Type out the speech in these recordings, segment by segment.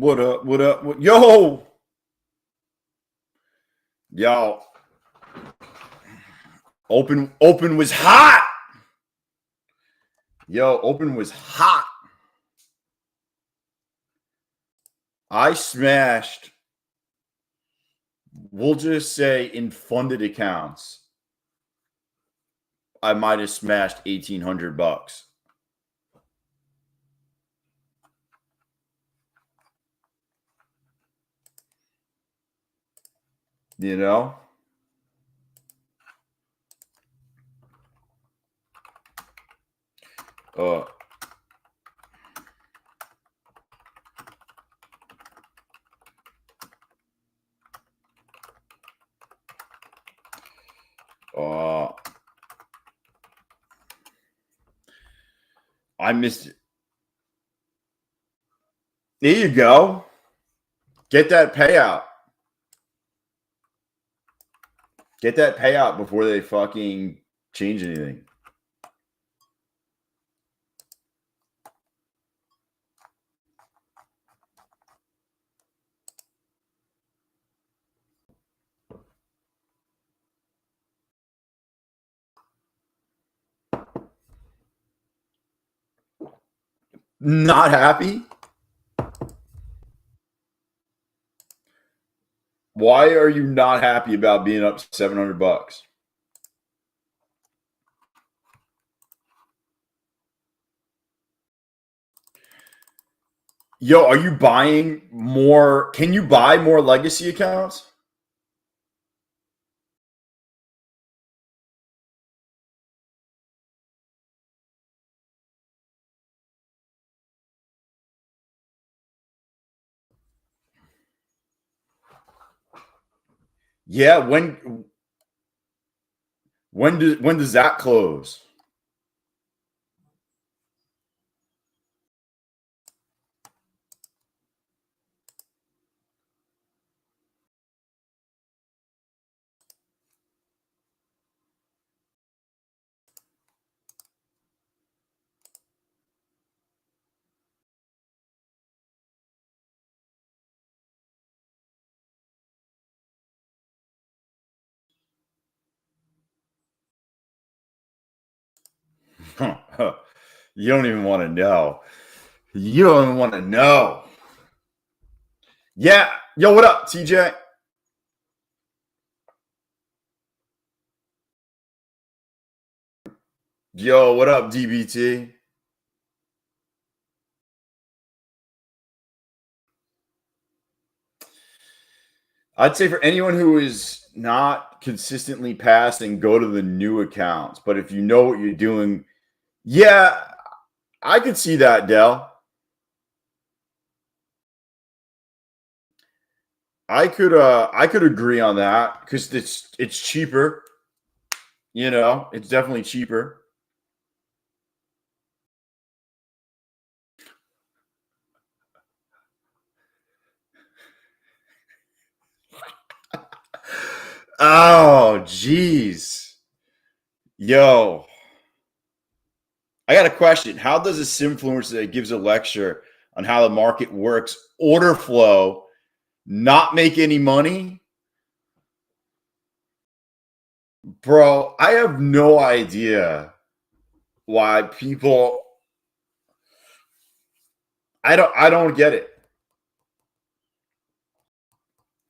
What up? What up? Yo! Yo. Open was hot. Yo, open was hot. I smashed, we'll just say in funded accounts, I might have smashed $1,800. You know? I missed it. There you go. Get that payout. Get that payout before they fucking change anything. Not happy? Why are you not happy about being up $700? Yo, are you buying more? Can you buy more legacy accounts? Yeah, when does that close? You don't even want to know. You don't even want to know. Yeah. Yo, what up, TJ? Yo, what up, DBT? I'd say for anyone who is not consistently passing, go to the new accounts. But if you know what you're doing, yeah, I could see that, Dell. I could agree on that because it's cheaper. You know, it's definitely cheaper. Oh, jeez. Yo. I got a question. How does a Simfluencer that gives a lecture on how the market works, order flow, not make any money? Bro, I have no idea why people I don't get it.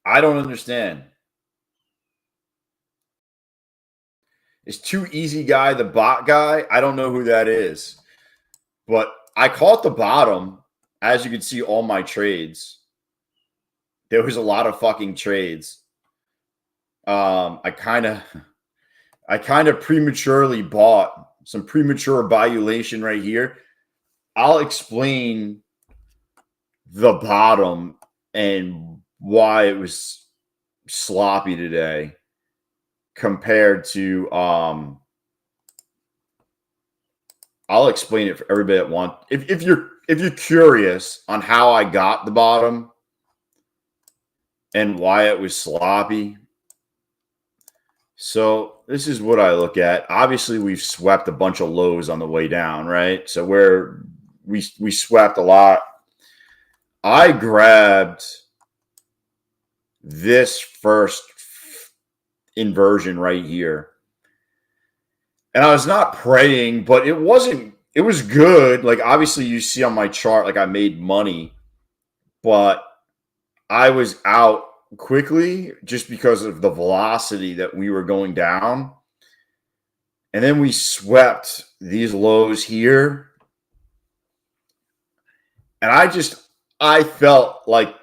I don't understand. Is Too Easy Guy the bot guy? I don't know who that is. But I caught the bottom. As you can see, all my trades. There was a lot of fucking trades. I kind of prematurely bought some premature buyulation right here. I'll explain the bottom and why it was sloppy today compared to I'll explain it for everybody at once. If you're curious on how I got the bottom and why it was sloppy. So this is what I look at. Obviously, we've swept a bunch of lows on the way down, right? So we swept a lot. I grabbed this first inversion right here. And I was not praying, but it was good. Like, obviously, you see on my chart, like, I made money, but I was out quickly just because of the velocity that we were going down. And then we swept these lows here. And I felt like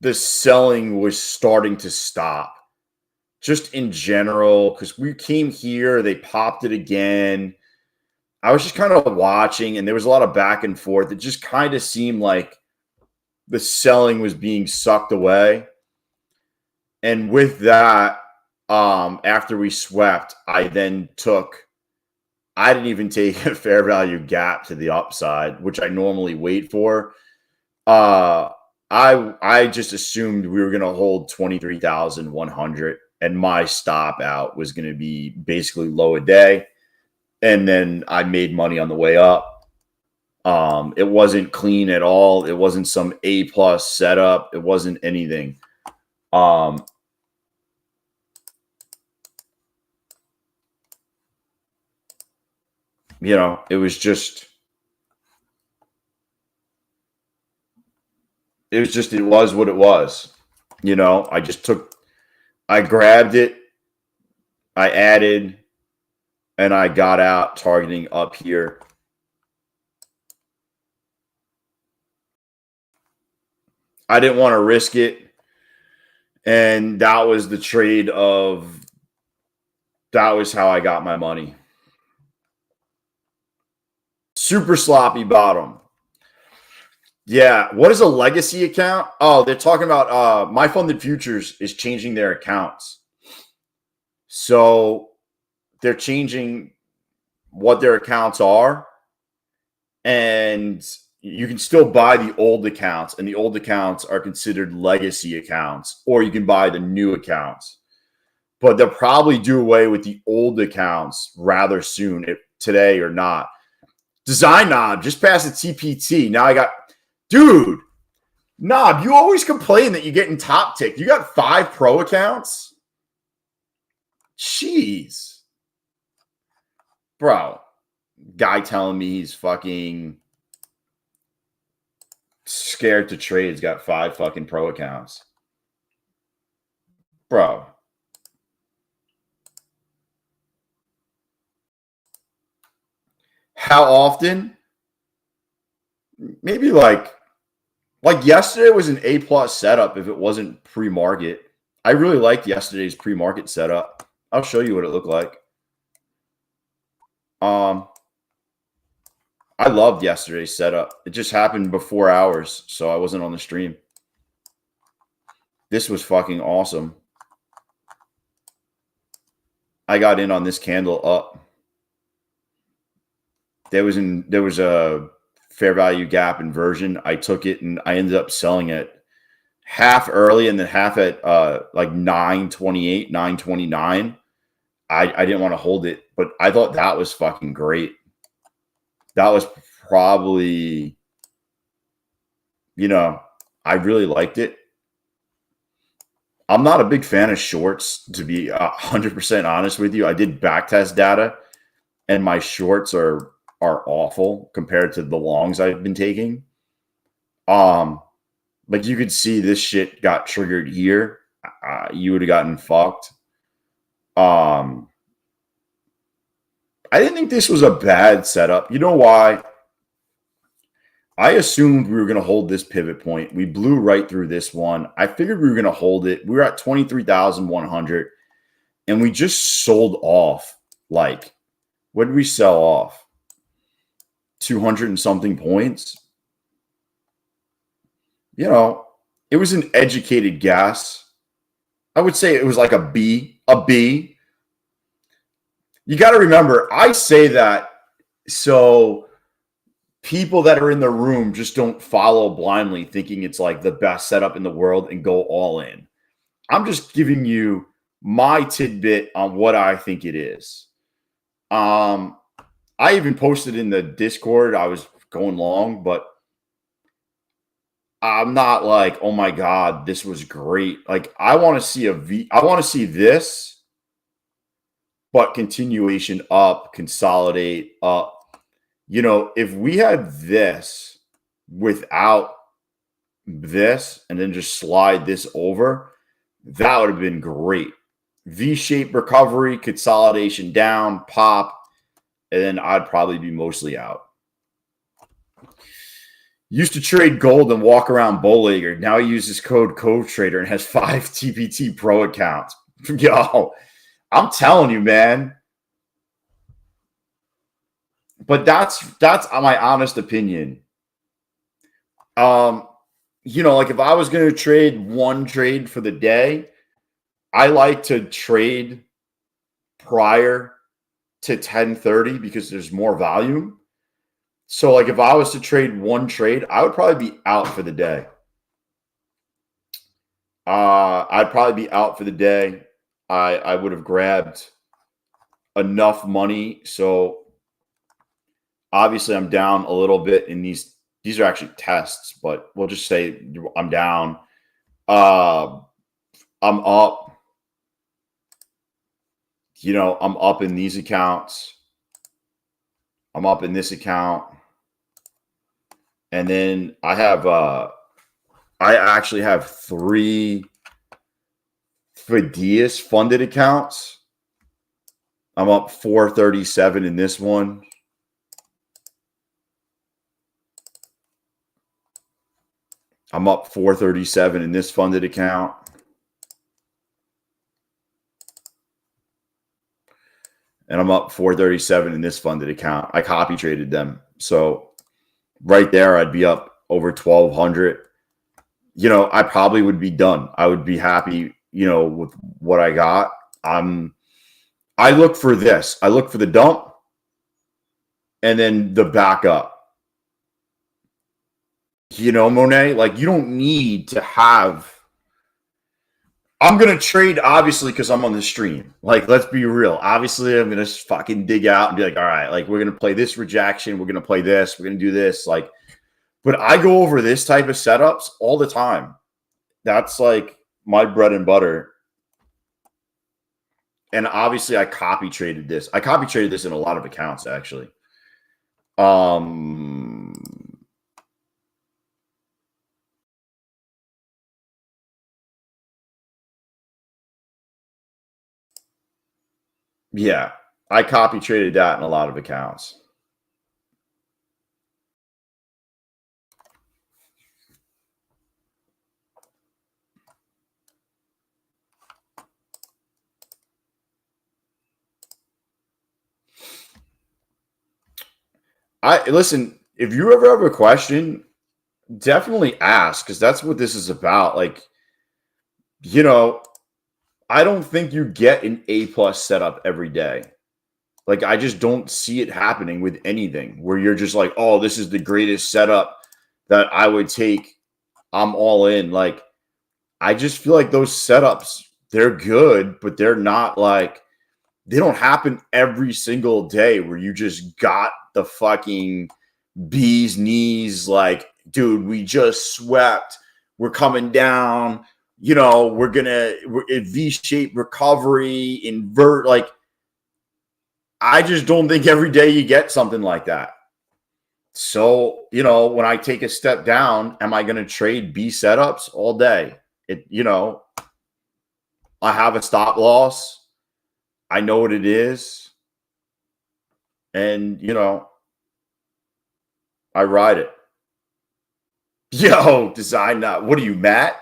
the selling was starting to stop just in general, because we came here, they popped it again. I was just kind of watching, and there was a lot of back and forth. It just kind of seemed like the selling was being sucked away. And with that, after we swept, I didn't even take a fair value gap to the upside, which I normally wait for. I just assumed we were going to hold 23,100, and my stop out was going to be basically low a day. And then I made money on the way up. It wasn't clean at all. It wasn't some A+ setup. It wasn't anything. It was just it was what it was. I grabbed it, I added, and I got out targeting up here. I didn't want to risk it. And that was the trade that was how I got my money. Super sloppy bottom. Yeah. What is a legacy account? Oh, they're talking about My Funded Futures is changing their accounts. So they're changing what their accounts are. And you can still buy the old accounts, and the old accounts are considered legacy accounts, or you can buy the new accounts. But they'll probably do away with the old accounts rather soon, today or not. Design Knob just passed the TPT. Now I got, dude, Knob, you always complain that you're getting top tick. You got 5 pro accounts? Jeez. Bro, guy telling me he's fucking scared to trade. He's got 5 fucking pro accounts. Bro. How often? Maybe like yesterday was an A+ setup if it wasn't pre-market. I really liked yesterday's pre-market setup. I'll show you what it looked like. I loved yesterday's setup. It just happened before hours, so I wasn't on the stream. This was fucking awesome. I got in on this candle up. There was a fair value gap inversion. I took it and I ended up selling it half early and then half at like 9:28, 9:29. I didn't want to hold it, but I thought that was fucking great. That was probably, I really liked it. I'm not a big fan of shorts, to be 100% honest with you. I did backtest data, and my shorts are awful compared to the longs I've been taking. Like you could see this shit got triggered here. You would have gotten fucked. I didn't think this was a bad setup. You know why? I assumed we were going to hold this pivot point. We blew right through this one. I figured we were going to hold it. We were at 23,100, and we just sold off. Like, what did we sell off? 200 and something points. It was an educated guess. I would say it was like a B. You got to remember, I say that so people that are in the room just don't follow blindly thinking it's like the best setup in the world and go all in. I'm just giving you my tidbit on what I think it is. I even posted in the Discord. I was going long, but I'm not like, oh my God, this was great. Like, I want to see I want to see this, but continuation up, consolidate up. If we had this without this and then just slide this over, that would have been great. V-shaped recovery, consolidation down, pop, and then I'd probably be mostly out. Used to trade gold and walk around bowlegged. Now he uses code CodeTrader and has 5 TPT Pro accounts. Yo, I'm telling you, man. But that's my honest opinion. Like if I was going to trade one trade for the day, I like to trade prior to 10:30 because there's more volume. So like if I was to trade one trade, I would probably be out for the day. I'd probably be out for the day. I would have grabbed enough money. So obviously I'm down a little bit in these. These are actually tests, but we'll just say I'm down. I'm up. I'm up in these accounts. I'm up in this account. And then I actually have 3 Fideas funded accounts. I'm up 437 in this one. I'm up 437 in this funded account. And I'm up 437 in this funded account. I copy traded them. So right there, I'd be up over 1,200. I probably would be done. I would be happy, with what I got. I look for this. I look for the dump and then the backup. Monet, like you don't need to have. I'm going to trade, obviously, because I'm on the stream. Like, let's be real. Obviously, I'm going to fucking dig out and be like, all right, like, we're going to play this rejection. We're going to play this. We're going to do this. Like, but I go over this type of setups all the time. That's like my bread and butter. And obviously, I copy traded this. I copy traded this in a lot of accounts, actually. Yeah, I copy traded that in a lot of accounts. Listen, if you ever have a question, definitely ask, because that's what this is about. Like, I don't think you get an A+ setup every day. Like, I just don't see it happening with anything where you're just like, oh, this is the greatest setup that I would take. I'm all in. Like, I just feel like those setups, they're good, but they're not like, they don't happen every single day where you just got the fucking bee's knees. Like, dude, we just swept. We're coming down. We're V-shaped recovery, invert. Like, I just don't think every day you get something like that. So, when I take a step down, am I going to trade B setups all day? I have a stop loss. I know what it is. And, I ride it. Yo, design that. What are you, Matt?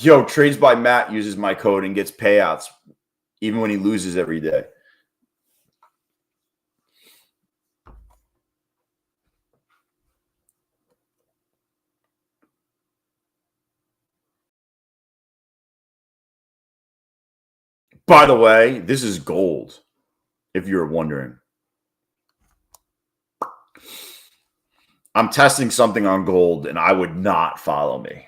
Yo, Trades by Matt uses my code and gets payouts even when he loses every day. By the way, this is gold, if you're wondering. I'm testing something on gold, and I would not follow me.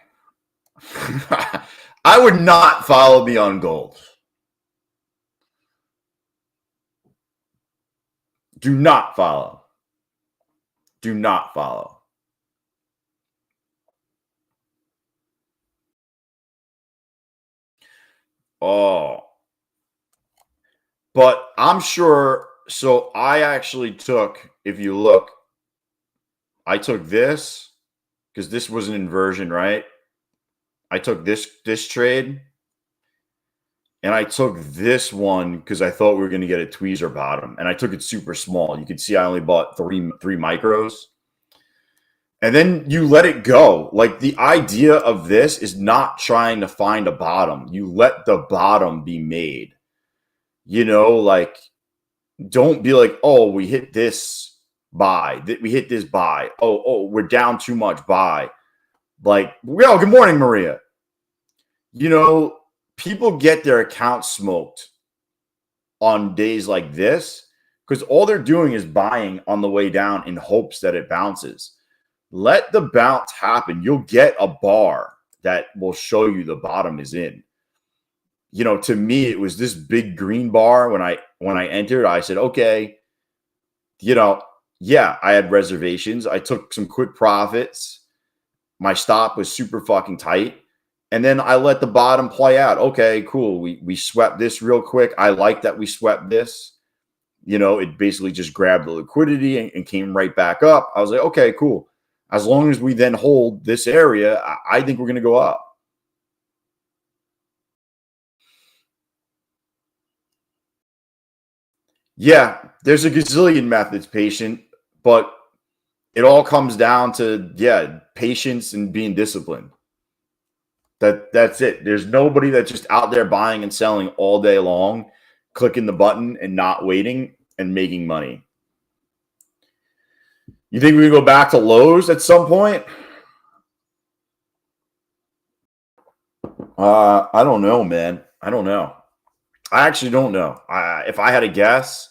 I would not follow me on gold. Do not follow. Do not follow. Oh, but I'm sure. So I actually took, if you look, I took this because this was an inversion, right? I took this trade, and I took this one because I thought we were going to get a tweezer bottom, and I took it super small. You can see I only bought three micros, and then you let it go. Like, the idea of this is not trying to find a bottom. You let the bottom be made. Like, don't be like, oh, we hit this buy, we hit this buy. Oh, we're down too much buy. Like, yo, good morning, Maria. People get their account smoked on days like this because all they're doing is buying on the way down in hopes that it bounces. Let the bounce happen. You'll get a bar that will show you the bottom is in. To me, it was this big green bar when I entered. I said, okay, yeah, I had reservations. I took some quick profits. My stop was super fucking tight. And then I let the bottom play out. Okay, cool. We swept this real quick. I like that we swept this. It basically just grabbed the liquidity and came right back up. I was like, okay, cool. As long as we then hold this area, I think we're going to go up. Yeah, there's a gazillion methods, patient, but it all comes down to, patience and being disciplined. That's it. There's nobody that's just out there buying and selling all day long, clicking the button and not waiting and making money. You think we can go back to lows at some point? I don't know, man. I don't know. I actually don't know. If I had a guess,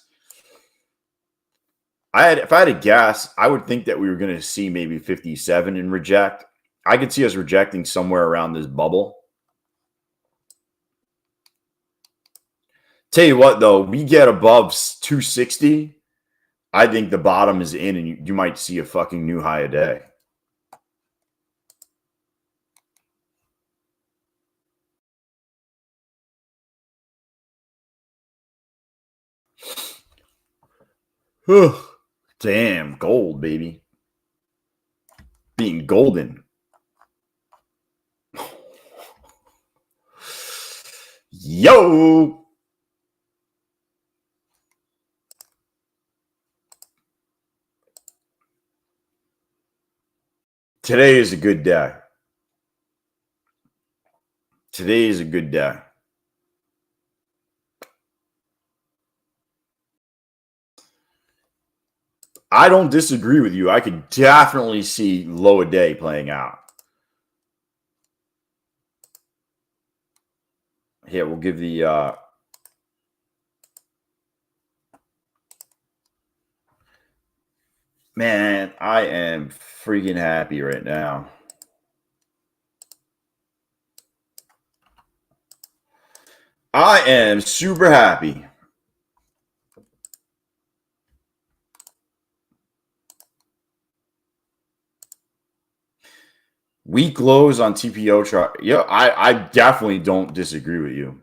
if I had a guess, I would think that we were going to see maybe 57 and reject. I could see us rejecting somewhere around this bubble. Tell you what, though, we get above 260. I think the bottom is in, and you might see a fucking new high a day. Damn, gold, baby. Being golden. Yo! Today is a good day. Today is a good day. I don't disagree with you. I could definitely see low a day playing out. Here, we'll give the man, I am freaking happy right now. I am super happy. Weak lows on TPO chart. Yeah, I definitely don't disagree with you.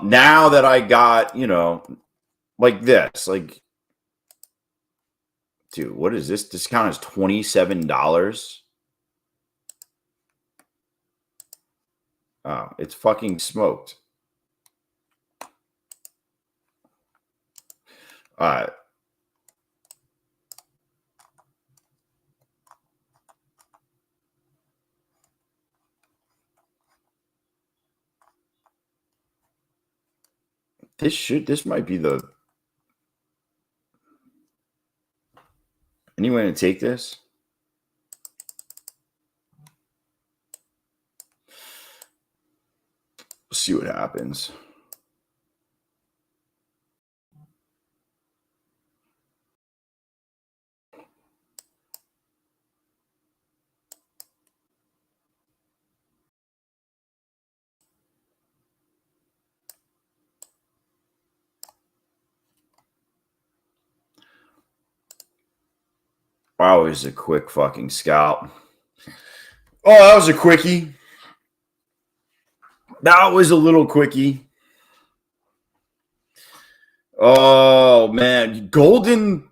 Now that I got, like this, like, dude, what is this? Discount is $27. Oh, it's fucking smoked. All right. This might be the. Anyone to take this? See what happens. Wow, is a quick fucking scalp. Oh, that was a quickie. That was a little quickie. Oh, man. Golden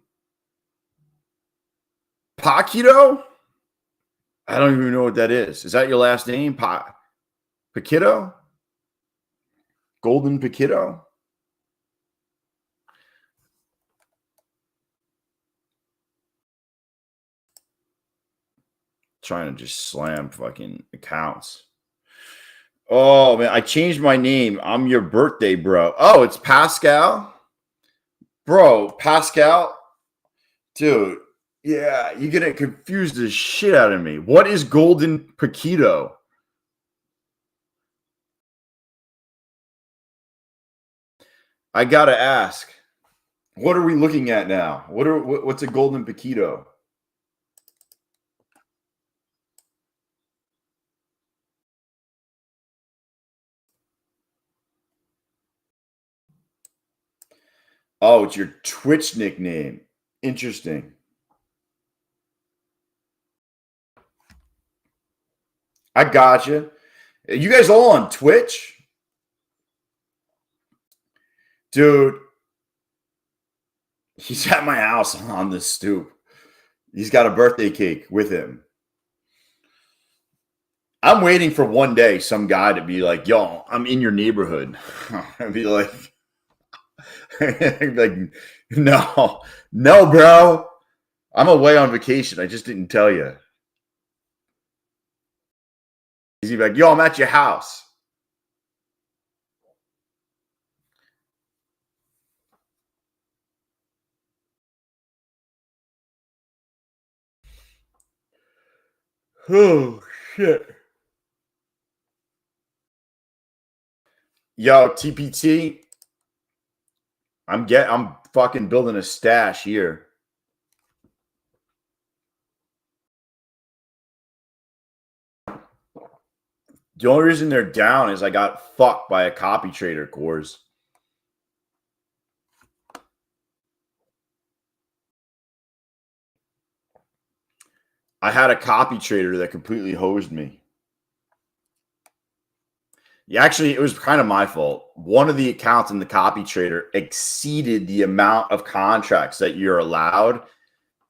Paquito? I don't even know what that is. Is that your last name? Paquito? Golden Paquito? Trying to just slam fucking accounts. Oh, man. I changed my name. I'm your birthday, bro. Oh, it's Pascal? Bro, Pascal? Dude. Yeah, you're going to confuse the shit out of me. What is Golden Paquito? I got to ask. What are we looking at now? What's a Golden Paquito? Oh, it's your Twitch nickname. Interesting. I gotcha. You guys all on Twitch? Dude, he's at my house on the stoop. He's got a birthday cake with him. I'm waiting for one day some guy to be like, yo, I'm in your neighborhood. I'd be like, no, bro. I'm away on vacation. I just didn't tell you. He's like, yo, I'm at your house. Oh, shit. Yo, TPT, I'm fucking building a stash here. The only reason they're down is I got fucked by a copy trader course. I had a copy trader that completely hosed me. Yeah, actually, it was kind of my fault. One of the accounts in the copy trader exceeded the amount of contracts that you're allowed.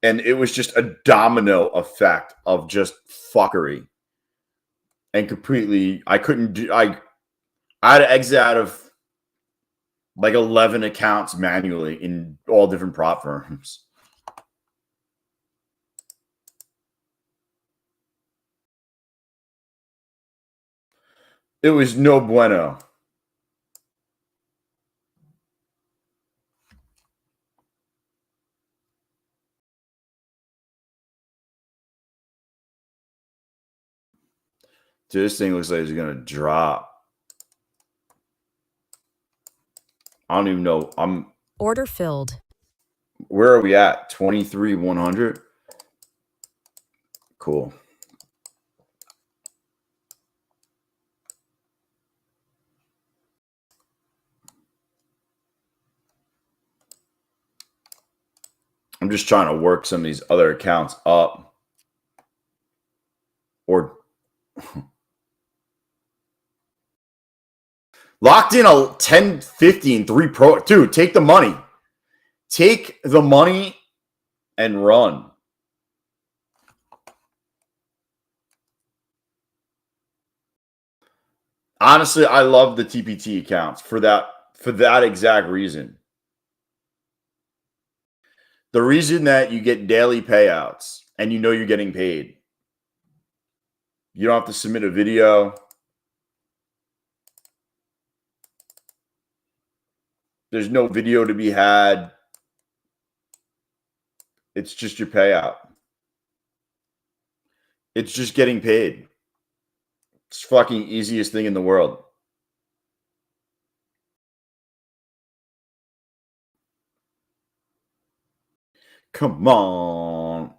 And it was just a domino effect of just fuckery. And completely, I couldn't do, I had to exit out of like 11 accounts manually in all different prop firms. It was no bueno. Dude, this thing looks like it's going to drop. I don't even know. Order filled. Where are we at? 23,100? Cool. I'm just trying to work some of these other accounts up. Or locked in a 10.50 and 3 pro. Dude, take the money. Take the money and run. Honestly, I love the TPT accounts for that exact reason. The reason that you get daily payouts and you know you're getting paid. You don't have to submit a video. There's no video to be had. It's just your payout. It's just getting paid. It's fucking easiest thing in the world. Come on.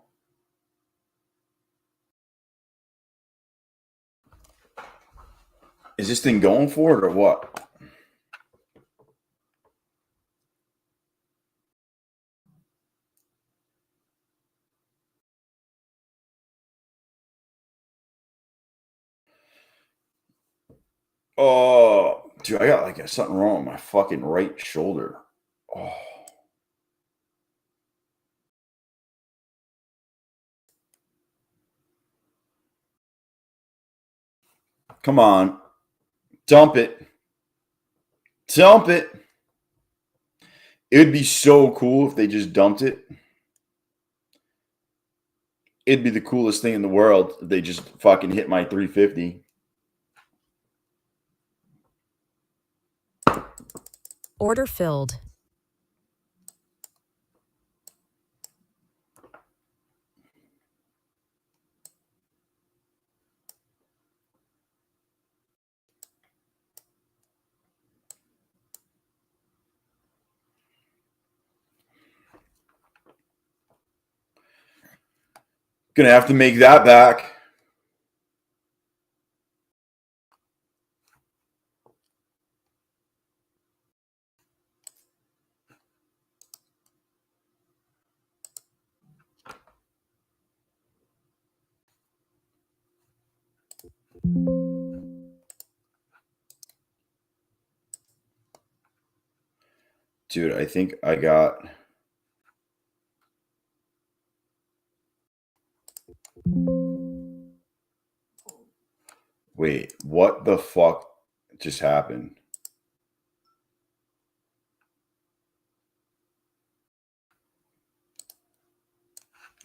Is this thing going for it or what? Oh, dude, I got like something wrong with my fucking right shoulder. Oh. Come on. Dump it. Dump it. It would be so cool if they just dumped it. It'd be the coolest thing in the world if they just fucking hit my 350. Order filled. Gonna have to make that back. Dude, I think I got... Wait, what the fuck just happened?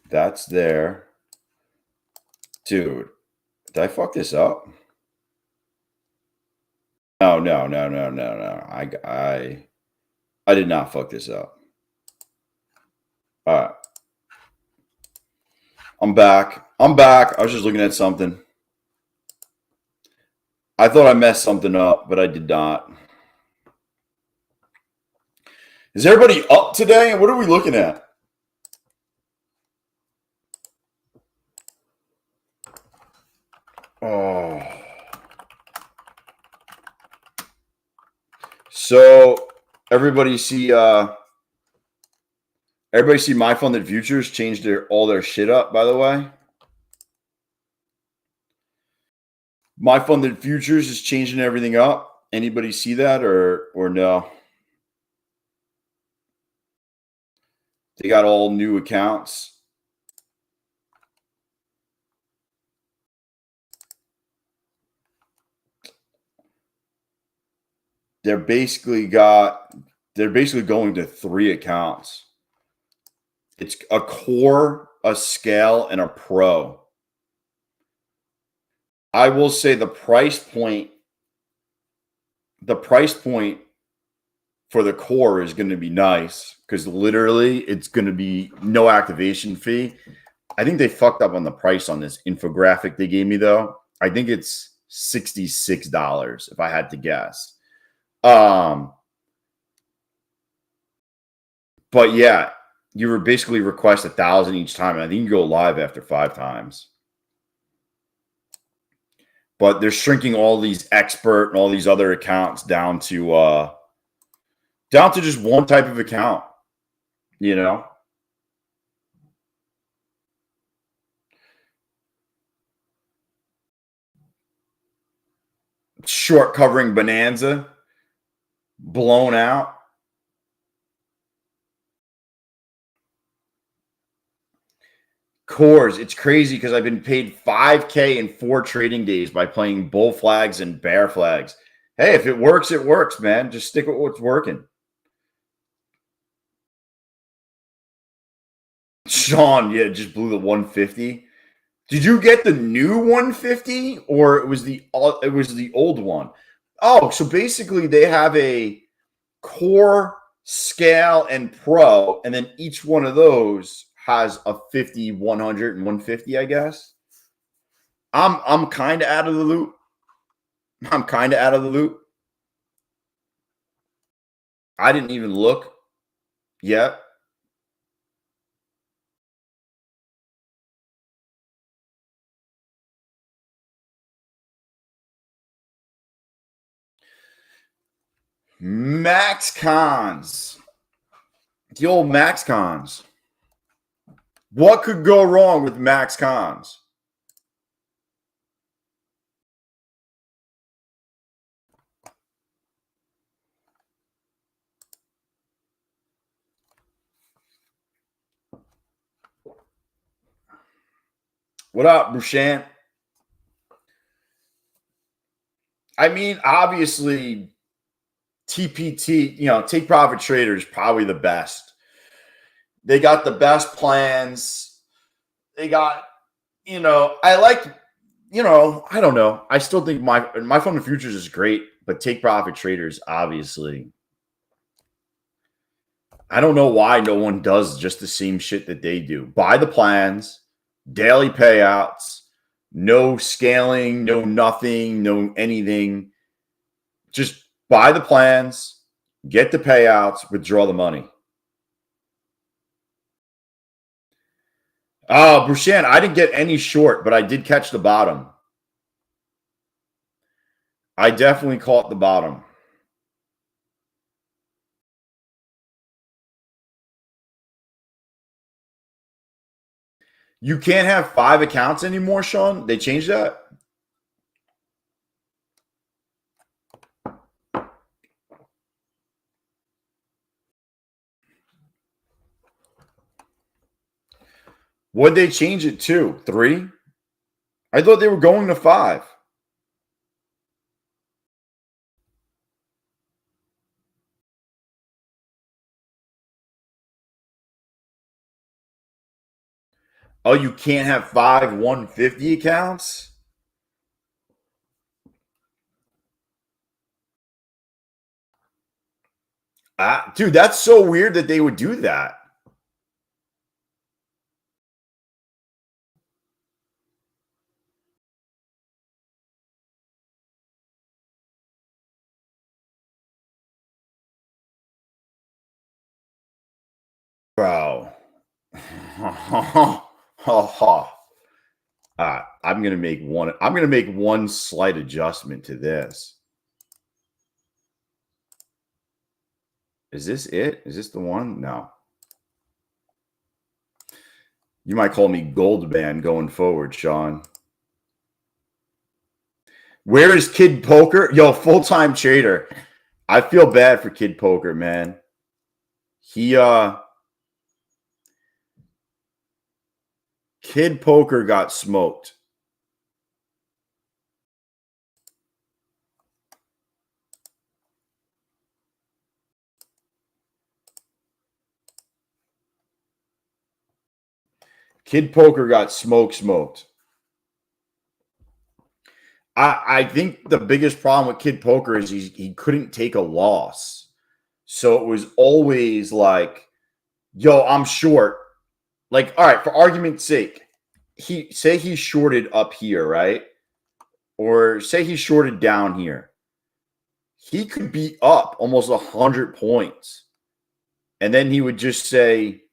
That's there. Dude, did I fuck this up? No. I did not fuck this up. All right. I'm back. I was just looking at something. I thought I messed something up, but I did not. Is everybody up today? What are we looking at? Oh. So everybody see My Funded Futures changed all their shit up, by the way. My Funded Futures is changing everything up. Anybody see that or no? They got all new accounts. They're basically going to 3 accounts. It's a core, a scale, and a pro. I will say the price point for the core is going to be nice because literally it's going to be no activation fee. I think they fucked up on the price on this infographic they gave me, though. I think it's $66 if I had to guess. But yeah, you were basically request 1,000 each time. And I think you go live after 5 times. But they're shrinking all these expert and all these other accounts down to just one type of account, you know? Short covering bonanza, blown out. Cores, it's crazy because I've been paid $5K in 4 trading days by playing bull flags and bear flags. Hey, if it works, it works, man. Just stick with what's working. Sean, yeah, just blew the 150. Did you get the new 150 or it was the old one? Oh, so basically they have a core, scale, and pro, and then each one of those has a 50, 100, and 150, I guess. I'm kind of out of the loop. I didn't even look yet. Max Cons. The old Max Cons. What could go wrong with Max Cons? What up, Bouchant? I mean, obviously, TPT, take profit trader is probably the best. They got the best plans. They got, I like, I don't know. I still think my fund of futures is great, but take profit traders, obviously. I don't know why no one does just the same shit that they do. Buy the plans, daily payouts, no scaling, no nothing, no anything. Just buy the plans, get the payouts, withdraw the money. Oh, Bouchant, I didn't get any short, but I did catch the bottom. I definitely caught the bottom. You can't have 5 accounts anymore, Sean? They changed that? What'd they change it to? 3? I thought they were going to 5. Oh, you can't have 5 150 accounts? Dude, that's so weird that they would do that. Bro. I'm gonna make one slight adjustment to this. Is this it? Is this the one? No. You might call me gold band going forward, Sean. Where is Kid Poker? Yo, full-time trader. I feel bad for Kid Poker, man. Kid Poker got smoked. Kid Poker got smoked. I think the biggest problem with Kid Poker is he couldn't take a loss. So it was always like, yo, I'm short. Like, all right, for argument's sake, he shorted up here, right? Or say he shorted down here. He could be up almost 100 points. And then he would just say,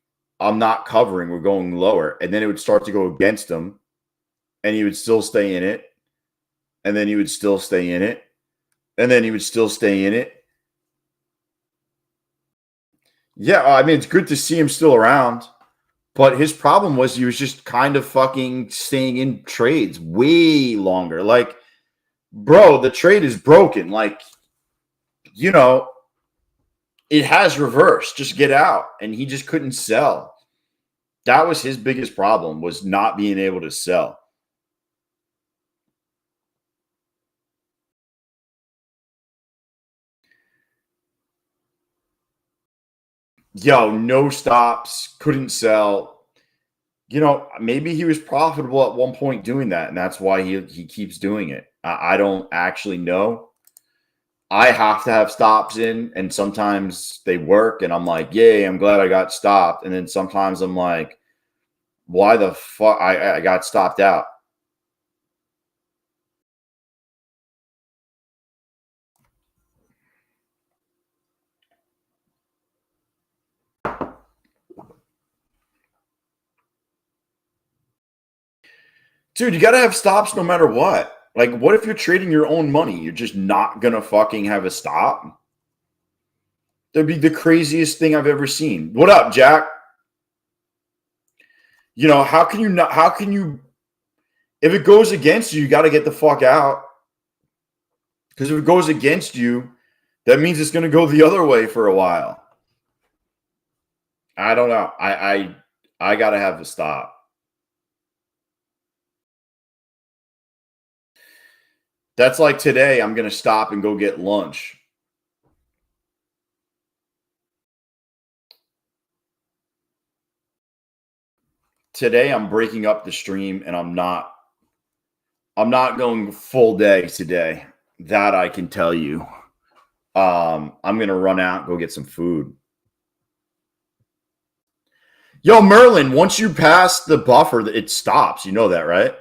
I'm not covering, we're going lower. And then it would start to go against him. And he would still stay in it. And then he would still stay in it. And then he would still stay in it. Yeah, I mean, it's good to see him still around. But his problem was he was just kind of fucking staying in trades way longer. Like, bro, the trade is broken. Like, it has reversed. Just get out. And he just couldn't sell. That was his biggest problem, was not being able to sell. Yo, no stops, couldn't sell. Maybe he was profitable at one point doing that, and that's why he keeps doing it. I don't actually know. I have to have stops in, and sometimes they work, and I'm like, yay, I'm glad I got stopped. And then sometimes I'm like, why the fuck I got stopped out? Dude, you got to have stops no matter what. Like, what if you're trading your own money? You're just not going to fucking have a stop? That'd be the craziest thing I've ever seen. What up, Jack? How can you, if it goes against you, you got to get the fuck out. Because if it goes against you, that means it's going to go the other way for a while. I don't know. I got to have a stop. That's like today, I'm going to stop and go get lunch. Today, I'm breaking up the stream and I'm not going full day today. That I can tell you. I'm going to run out and go get some food. Yo, Merlin, once you pass the buffer, it stops. You know that, right?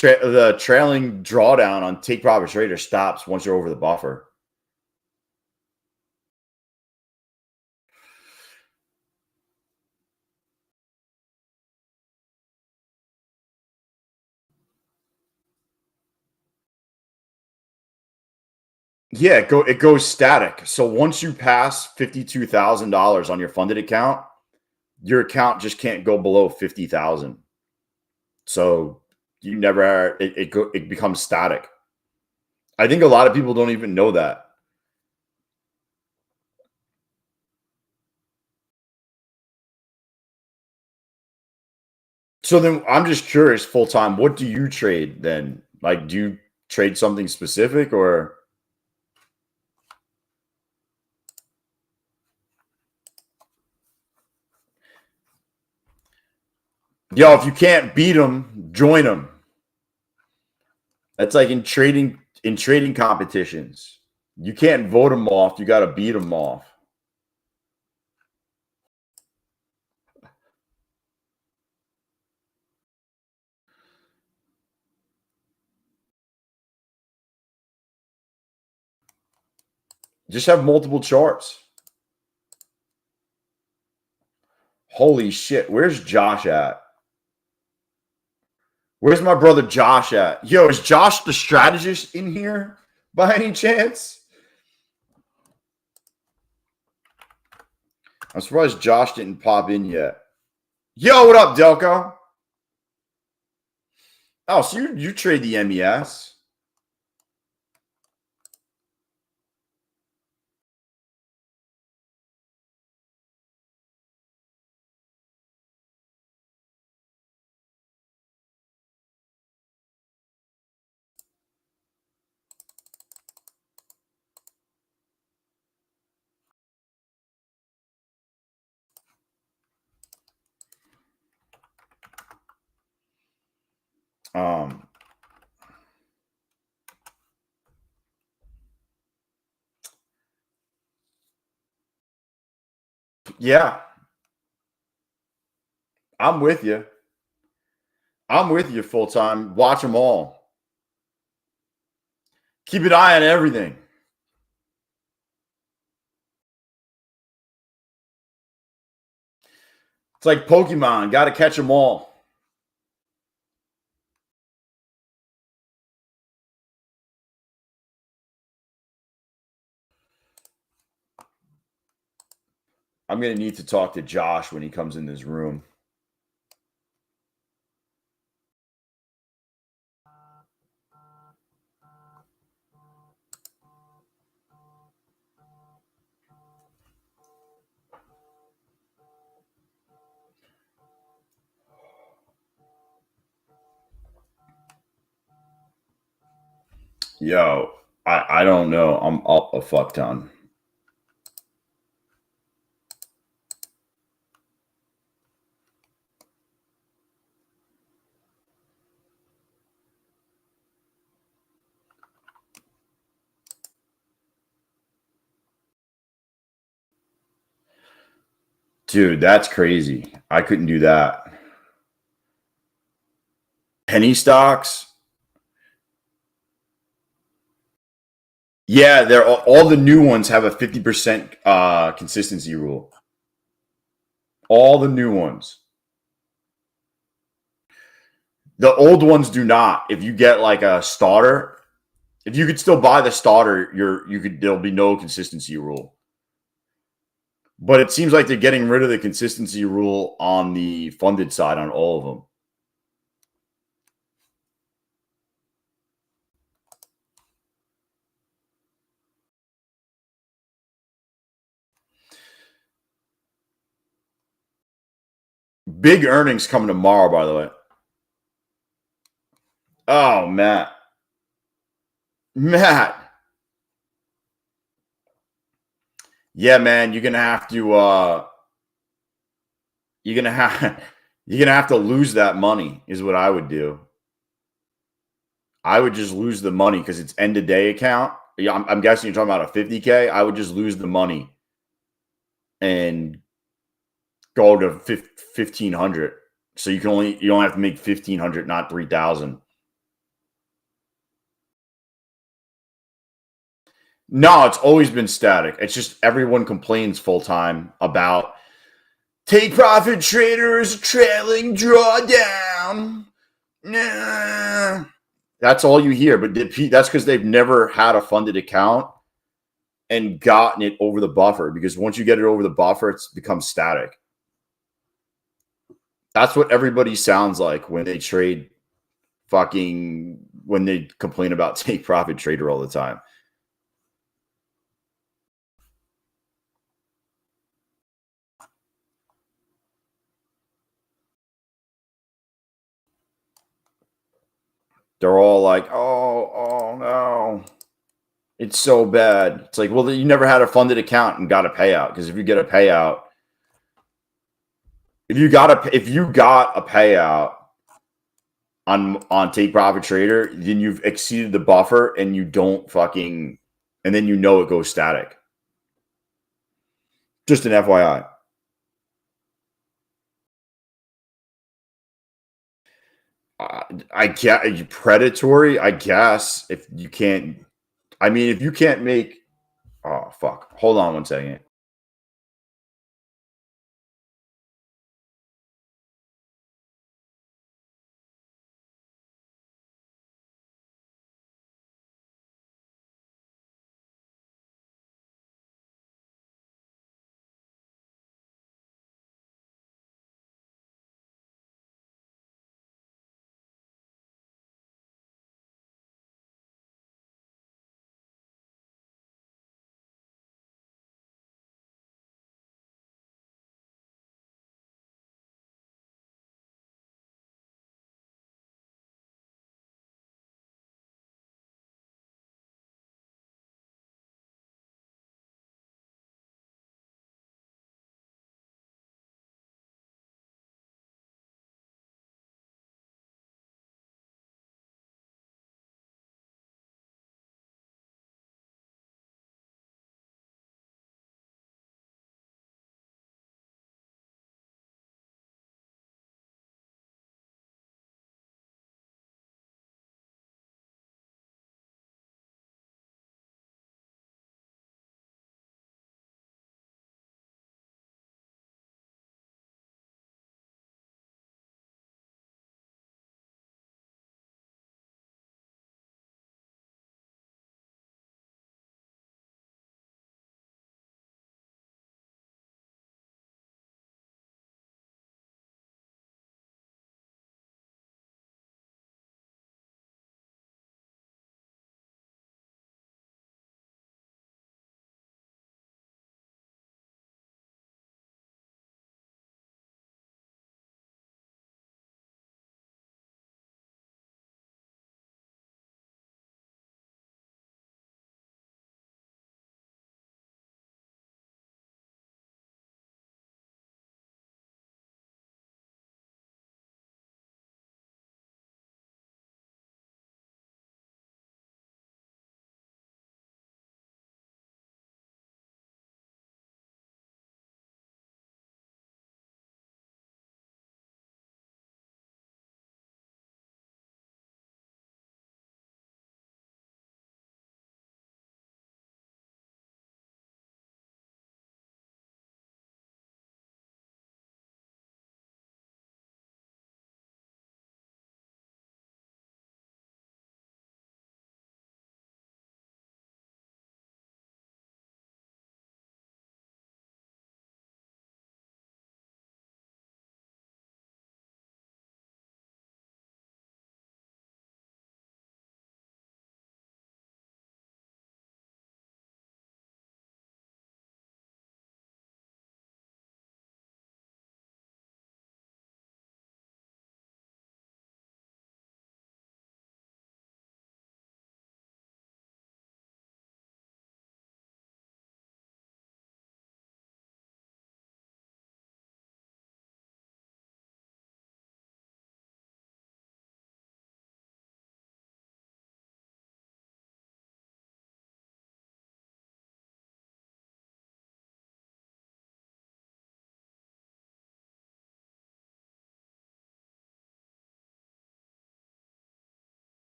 The trailing drawdown on take profit trader stops once you're over the buffer. Yeah, it goes static. So once you pass $52,000 on your funded account, your account just can't go below 50,000. So you never it becomes static. I think a lot of people don't even know that. So then I'm just curious, full time, what do you trade then? Like, do you trade something specific or? Yo, if you can't beat them, join them. That's like in trading competitions. You can't vote them off. You got to beat them off. Just have multiple charts. Holy shit. Where's Josh at? Where's my brother Josh at? Yo, is Josh the strategist in here by any chance? I'm surprised Josh didn't pop in yet. Yo, what up, Delco? Oh, so you trade the MES. Yeah, I'm with you. I'm with you full time. Watch them all. Keep an eye on everything. It's like Pokemon. Got to catch them all. I'm going to need to talk to Josh when he comes in this room. Yo, I don't know. I'm up a fuck ton. Dude, that's crazy. I couldn't do that. Penny stocks? Yeah, they're all the new ones have a 50% consistency rule. All the new ones. The old ones do not. If you get like a starter, if you could still buy the starter, there'll be no consistency rule. But it seems like they're getting rid of the consistency rule on the funded side on all of them. Big earnings coming tomorrow, by the way. Oh, Matt. Matt. Yeah, man, you're gonna have to you're gonna have you're gonna have to lose that money, is what I would do. I would just lose the money because it's end of day account. Yeah, I'm guessing you're talking about a 50K. I would just lose the money and go to 1,500. So you don't have to make 1,500, not 3,000. No, it's always been static. It's just everyone complains full time about take profit traders trailing drawdown. Nah. That's all you hear. But that's because they've never had a funded account and gotten it over the buffer. Because once you get it over the buffer, it's becomes static. That's what everybody sounds like when they trade when they complain about take profit trader all the time. They're all like, oh no, it's so bad. It's like, well, you never had a funded account and got a payout. Because if you get a payout, if you got a payout on take profit trader, then you've exceeded the buffer and you don't fucking, and then it goes static. Just an FYI. I get predatory. I guess if you can't, I mean, if you can't make, oh fuck, hold on 1 second.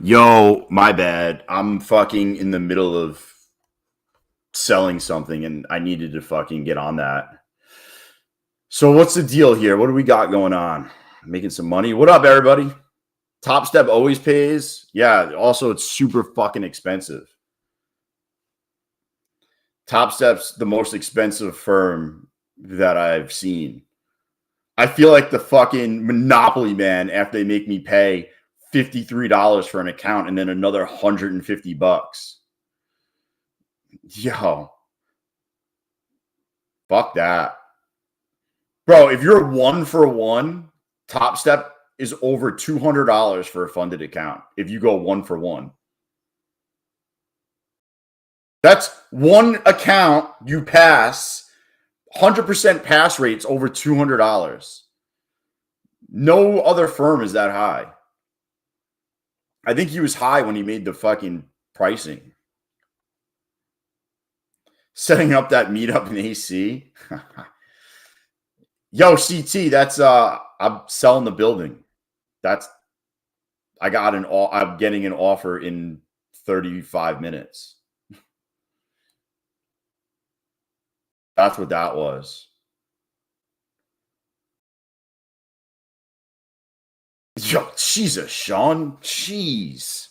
Yo, my bad. I'm fucking in the middle of selling something and I needed to fucking get on that. So what's the deal here? What do we got going on? Making some money. What up, everybody? Topstep always pays. Yeah, also it's super fucking expensive. Topstep's the most expensive firm that I've seen. I feel like the fucking Monopoly man after they make me pay $53 for an account and then another $150. Yo, fuck that. Bro, if you're 1-for-1, Topstep is over $200 for a funded account if you go 1-for-1. That's one account you pass, 100% pass rates over $200. No other firm is that high. I think he was high when he made the fucking pricing. Setting up that meetup in AC. Yo, CT, that's I'm selling the building. I'm getting an offer in 35 minutes. That's what that was. Yo, Jesus, Sean. Jeez.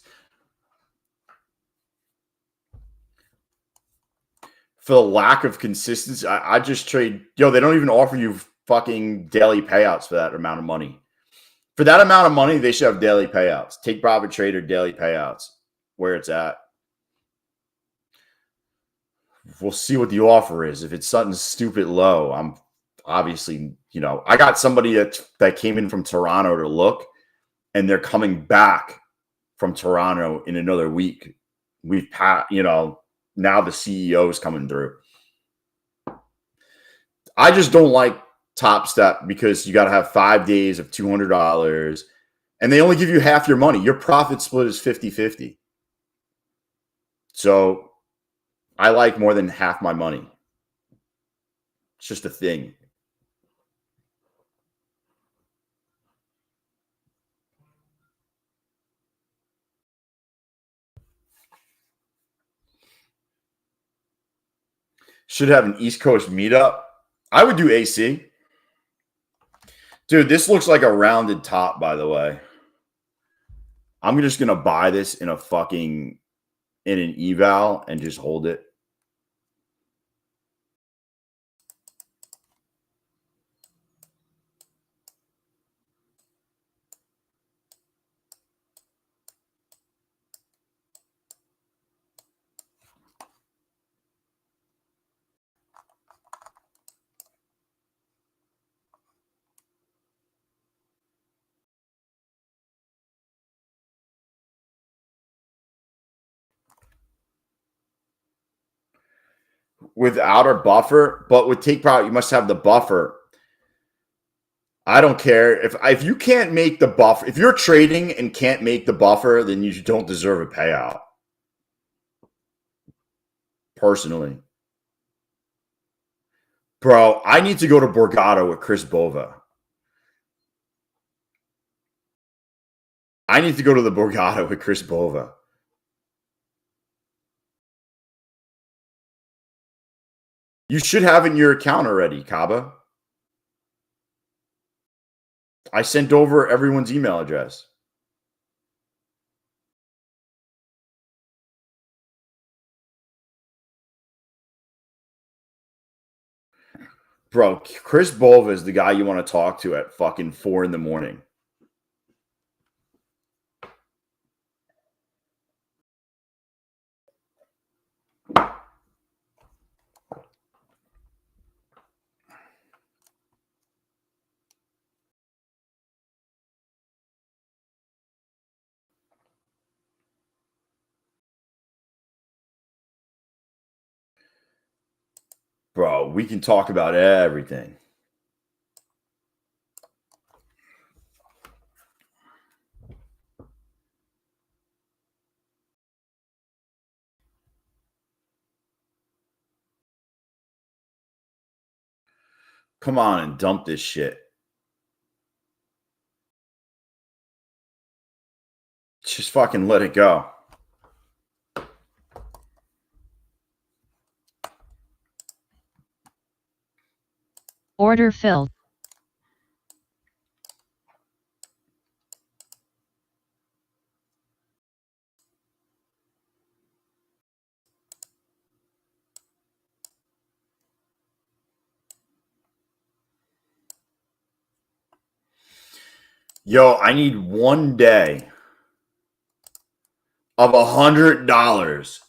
For the lack of consistency, I just trade. Yo, they don't even offer you fucking daily payouts for that amount of money. For that amount of money, they should have daily payouts. Take profit trader daily payouts where it's at. We'll see what the offer is. If it's something stupid low, I'm obviously, I got somebody that came in from Toronto to look, and they're coming back from Toronto in another week. We've now the CEO is coming through. I just don't like Topstep because you got to have 5 days of $200 and they only give you half your money. Your profit split is 50-50. So I like more than half my money. It's just a thing. Should have an East Coast meetup. I would do AC. Dude, this looks like a rounded top, by the way. I'm just going to buy this in an eval and just hold it. Without a buffer, but with take profit, you must have the buffer. I don't care if you can't make the buffer. If you're trading and can't make the buffer, then you don't deserve a payout. Personally, bro, I need to go to Borgata with Chris Bova. I need to go to the Borgata with Chris Bova. You should have it in your account already, Kaba. I sent over everyone's email address. Bro, Chris Bova is the guy you want to talk to at fucking 4 a.m. Bro, we can talk about everything. Come on and dump this shit. Just fucking let it go. Order filled. Yo, I need 1 day of $100.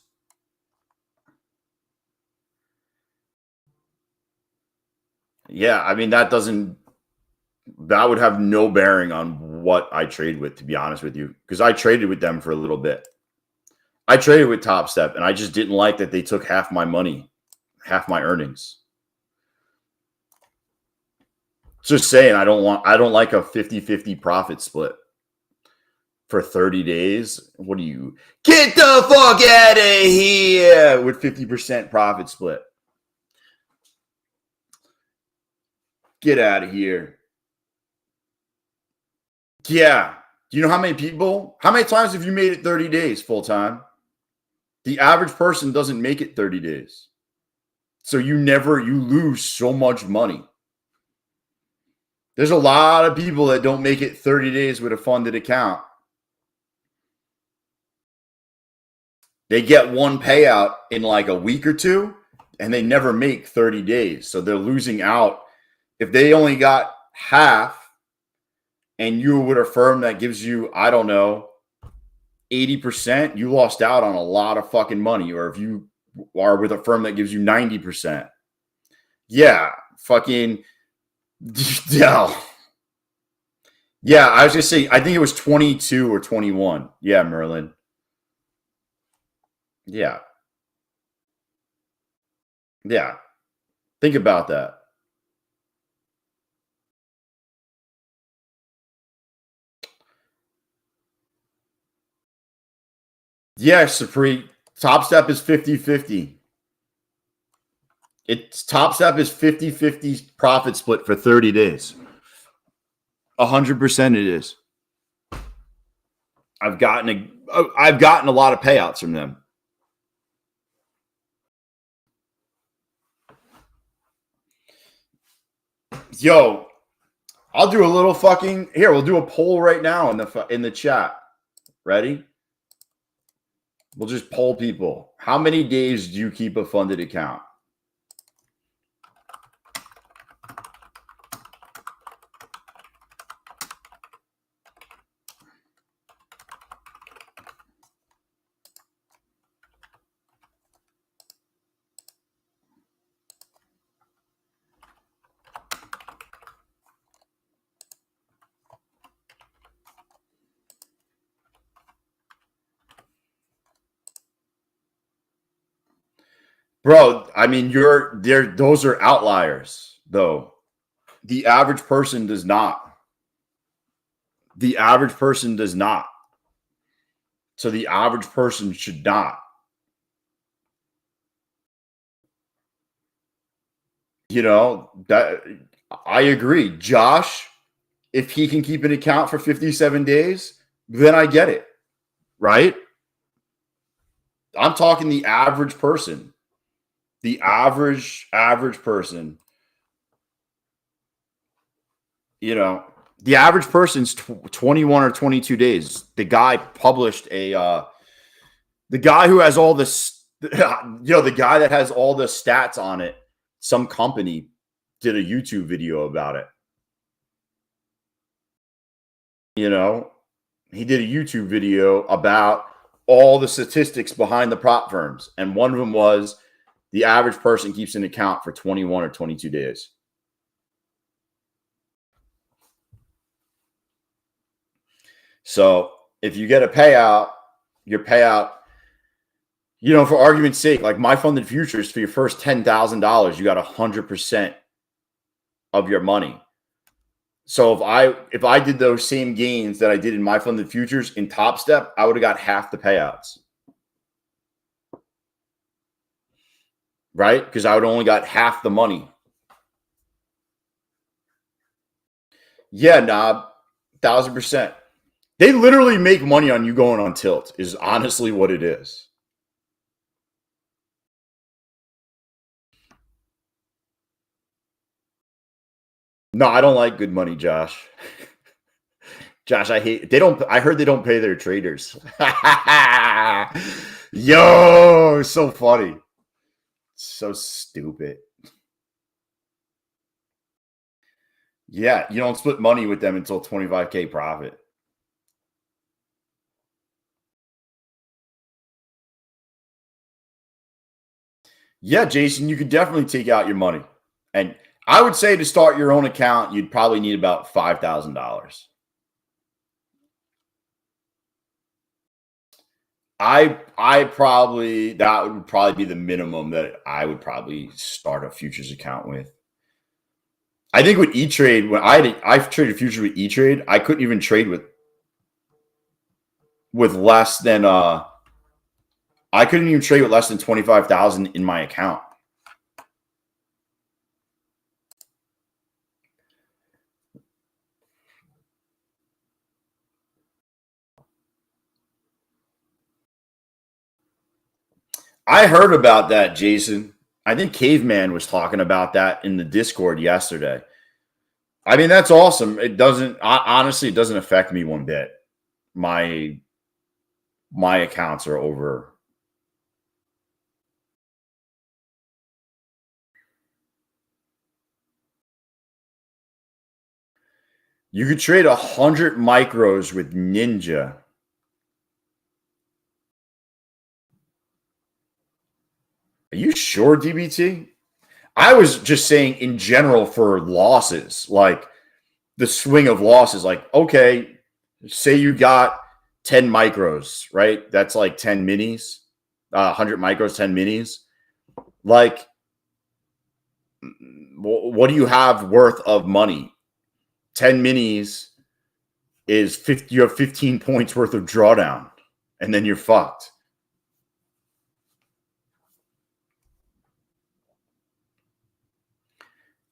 Yeah, I mean that would have no bearing on what I trade with, to be honest with you, because I traded with them for a little bit. I traded with Topstep, and I just didn't like that they took half my money, half my earnings. Just saying, I don't like a 50-50 profit split for 30 days. What do you get the fuck out of here with 50% profit split? Get out of here. Yeah. Do you know how many times have you made it 30 days full time? The average person doesn't make it 30 days. So you lose so much money. There's a lot of people that don't make it 30 days with a funded account. They get one payout in like a week or two, and they never make 30 days. So they're losing out. If they only got half, and you were with a firm that gives you, I don't know, 80%, you lost out on a lot of fucking money. Or if you are with a firm that gives you 90%. Yeah, fucking yeah. Yeah, I was gonna say, I think it was 22 or 21. Yeah, Merlin. Yeah. Yeah. Think about that. Yeah, Supreme. Topstep is 50-50. Topstep is 50-50 profit split for 30 days. 100% it is. I've gotten a lot of payouts from them. Yo, I'll do a little fucking here. We'll do a poll right now in the chat. Ready? We'll just poll people. How many days do you keep a funded account? Bro, I mean, those are outliers, though. The average person does not. The average person does not. So the average person should not. You know, that I agree. Josh, if he can keep an account for 57 days, then I get it. Right? I'm talking the average person. The average person. You know, the average person's 21 or 22 days. The guy published the guy who has all this, the guy that has all the stats on it, some company did a YouTube video about it. You know, he did a YouTube video about all the statistics behind the prop firms. And one of them was the average person keeps an account for 21 or 22 days. So if you get a payout, your payout, for argument's sake, like my funded futures for your first $10,000, you got 100% of your money. So if I did those same gains that I did in my funded futures in Topstep, I would have got half the payouts. Right? Because I would only got half the money. Yeah, Knob, 1,000%. They literally make money on you going on tilt, is honestly what it is. No, I don't like good money, Josh. Josh, I heard they don't pay their traders. Yo, so funny. So stupid. Yeah, you don't split money with them until 25K profit. Yeah, Jason, you could definitely take out your money. And I would say to start your own account, you'd probably need about $5,000. I probably that would probably be the minimum that I would probably start a futures account with. I think with E-Trade, when I've traded futures with E-Trade, I couldn't even trade with less than I couldn't even trade with less than 25,000 in my account. I heard about that, Jason. I think Caveman was talking about that in the Discord yesterday. I mean, that's awesome. It doesn't honestly, it doesn't affect me one bit. My accounts are over. You could trade 100 micros with Ninja. Are you sure, DBT? I was just saying in general for losses, like the swing of losses. Like, okay, say you got 10 micros, right? That's like 10 minis, 100 micros, 10 minis. Like, what do you have worth of money? 10 minis is 50, you have 15 points worth of drawdown, and then you're fucked.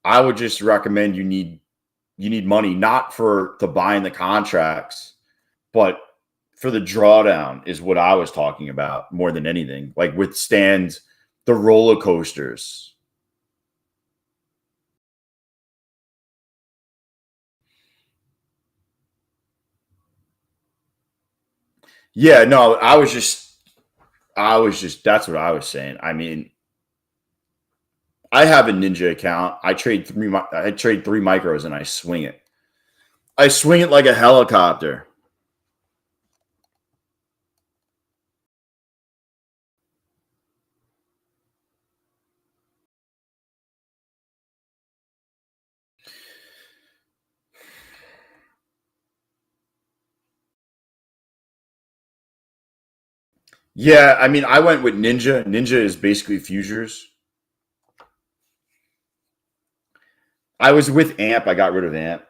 I would just recommend you need money not for to buying the contracts, but for the drawdown is what I was talking about more than anything. Like withstand the roller coasters. Yeah, no, I was just that's what I was saying. I mean, I have a Ninja account. I trade three micros and I swing it. I swing it like a helicopter. Yeah, I mean, I went with Ninja. Ninja is basically futures. I was with AMP. I got rid of AMP.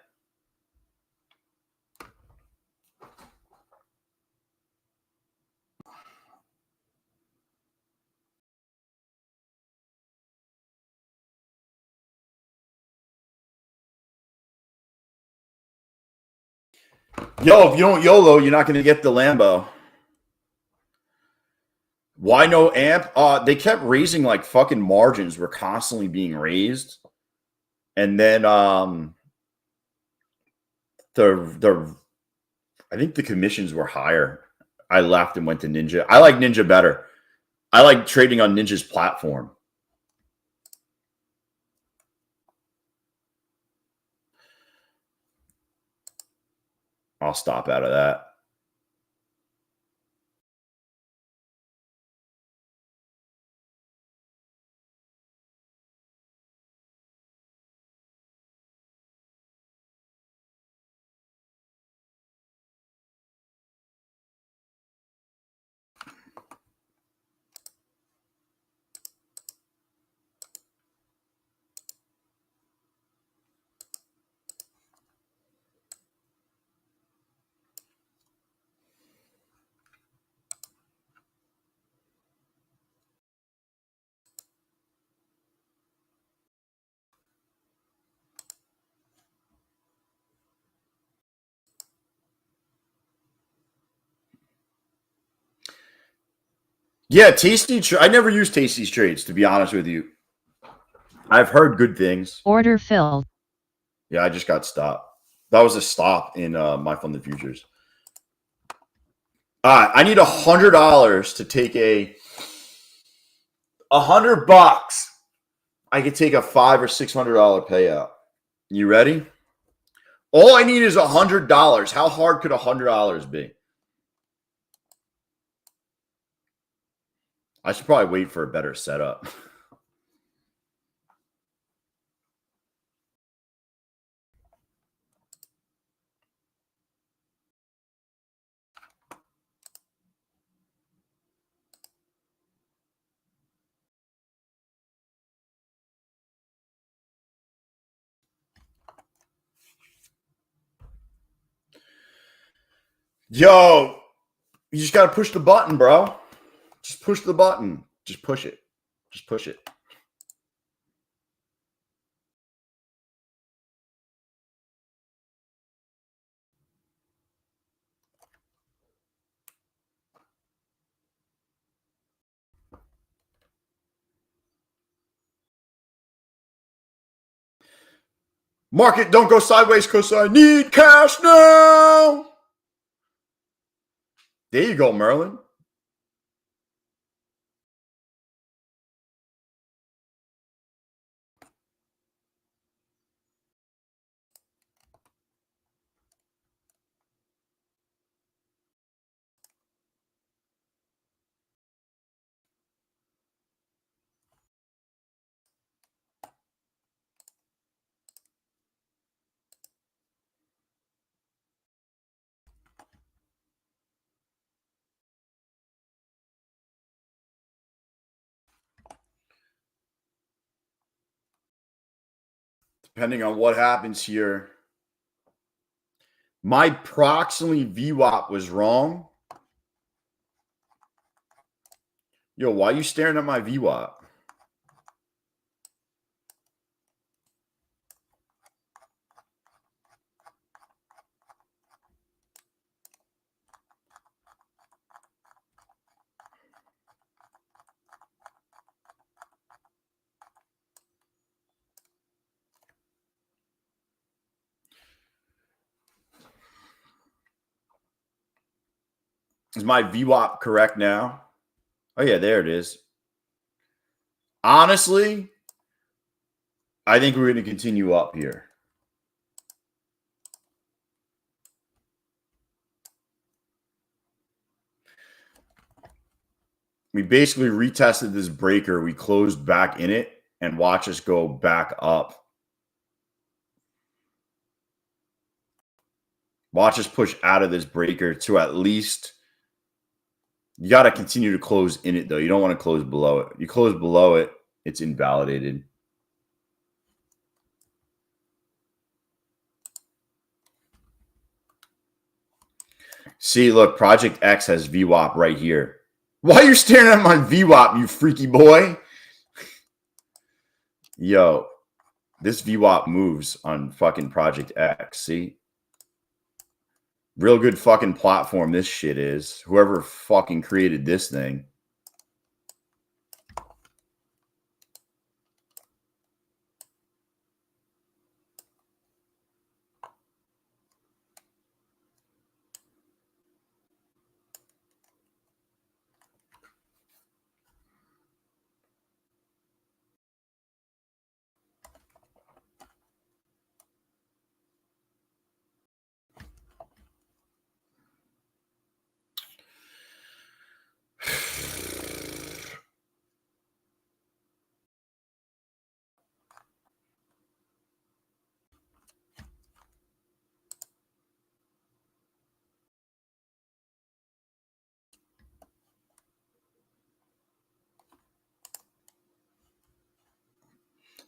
Yo, if you don't YOLO, you're not going to get the Lambo. Why no AMP? They kept raising like fucking margins were constantly being raised. And then the I think the commissions were higher. I left and went to Ninja. I like Ninja better. I like trading on Ninja's platform. I'll stop out of that. Yeah, I never use Tasty's trades, to be honest with you. I've heard good things. Order filled. Yeah, I just got stopped. That was a stop in my funded futures. All right, I need $100 to take $100. I could take a $500 or $600 payout. You ready? All I need is $100. How hard could $100 be? I should probably wait for a better setup. Yo, you just got to push the button, bro. Just push the button. Just push it. Just push it. Market, don't go sideways because I need cash now. There you go, Merlin. Depending on what happens here. My proximally VWAP was wrong. Yo, why are you staring at my VWAP? Is my VWAP correct now? Oh, yeah, there it is. Honestly, I think we're going to continue up here. We basically retested this breaker. We closed back in it and watch us go back up. Watch us push out of this breaker to at least. You got to continue to close in it, though. You don't want to close below it. You close below it, it's invalidated. See, look, Project X has VWAP right here. Why are you staring at my VWAP, you freaky boy? Yo, this VWAP moves on fucking Project X. See? Real good fucking platform this shit is. Whoever fucking created this thing.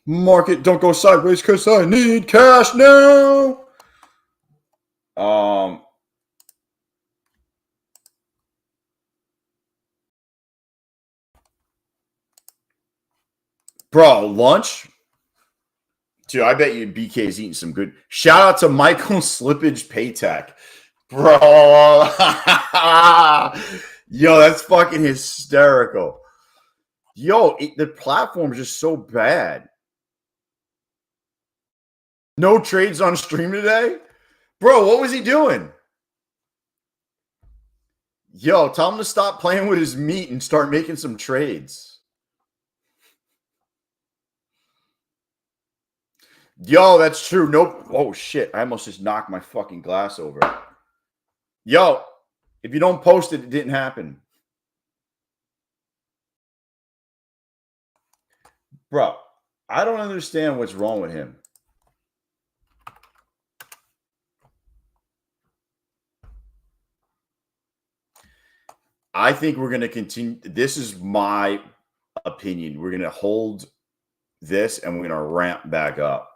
Market, don't go sideways because I need cash now. Bro, lunch? Dude, I bet you BK's eating some good. Shout out to Michael Slippage Paytech. Bro. Yo, that's fucking hysterical. Yo, the platform's just so bad. No trades on stream today? Bro, what was he doing? Yo, tell him to stop playing with his meat and start making some trades. Yo, that's true. Nope. Oh, shit. I almost just knocked my fucking glass over. Yo, if you don't post it, it didn't happen. Bro, I don't understand what's wrong with him. I think we're going to continue. This is my opinion. We're going to hold this and we're going to ramp back up.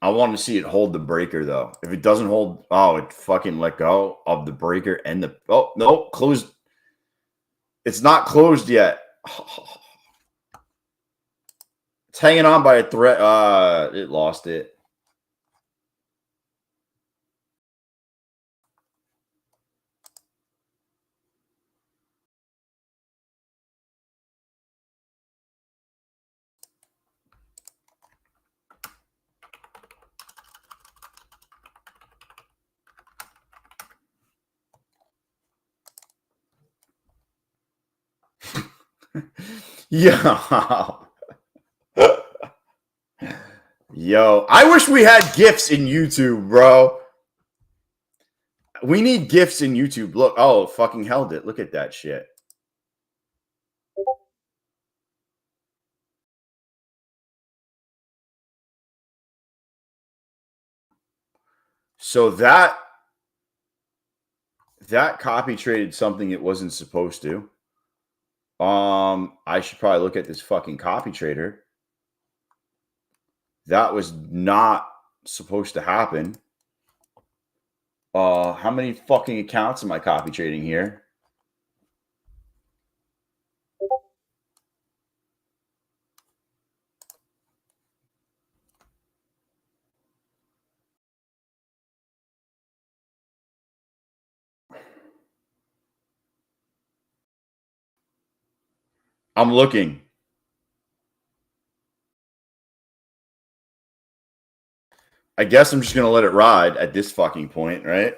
I want to see it hold the breaker, though. If it doesn't hold, oh, it fucking let go of the breaker and the, oh, no, closed. It's not closed yet. It's hanging on by a thread. It lost it. Yeah. Yo, I wish we had GIFs in YouTube, bro. We need GIFs in YouTube. Look, oh, fucking held it. Look at that shit. So that copy traded something it wasn't supposed to. I should probably look at this fucking copy trader. That was not supposed to happen. How many fucking accounts am I copy trading here? I'm looking. I guess I'm just going to let it ride at this fucking point, right?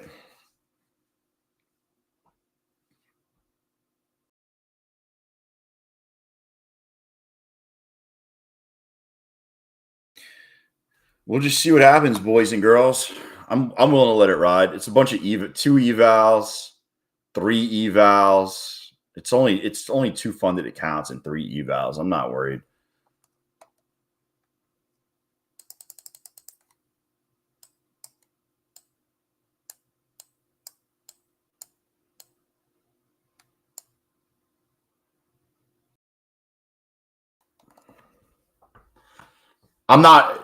We'll just see what happens, boys and girls. I'm willing to let it ride. It's a bunch of 2 evals, 3 evals. It's only 2 funded accounts and 3 evals. I'm not worried. I'm not.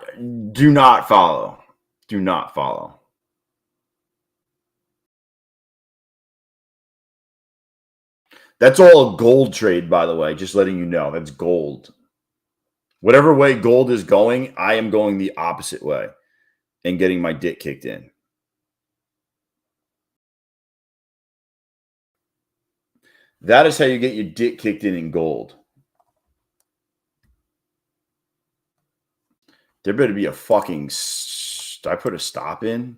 Do not follow. Do not follow. That's all a gold trade, by the way. Just letting you know. That's gold. Whatever way gold is going, I am going the opposite way and getting my dick kicked in. That is how you get your dick kicked in gold. There better be a fucking... Did I put a stop in?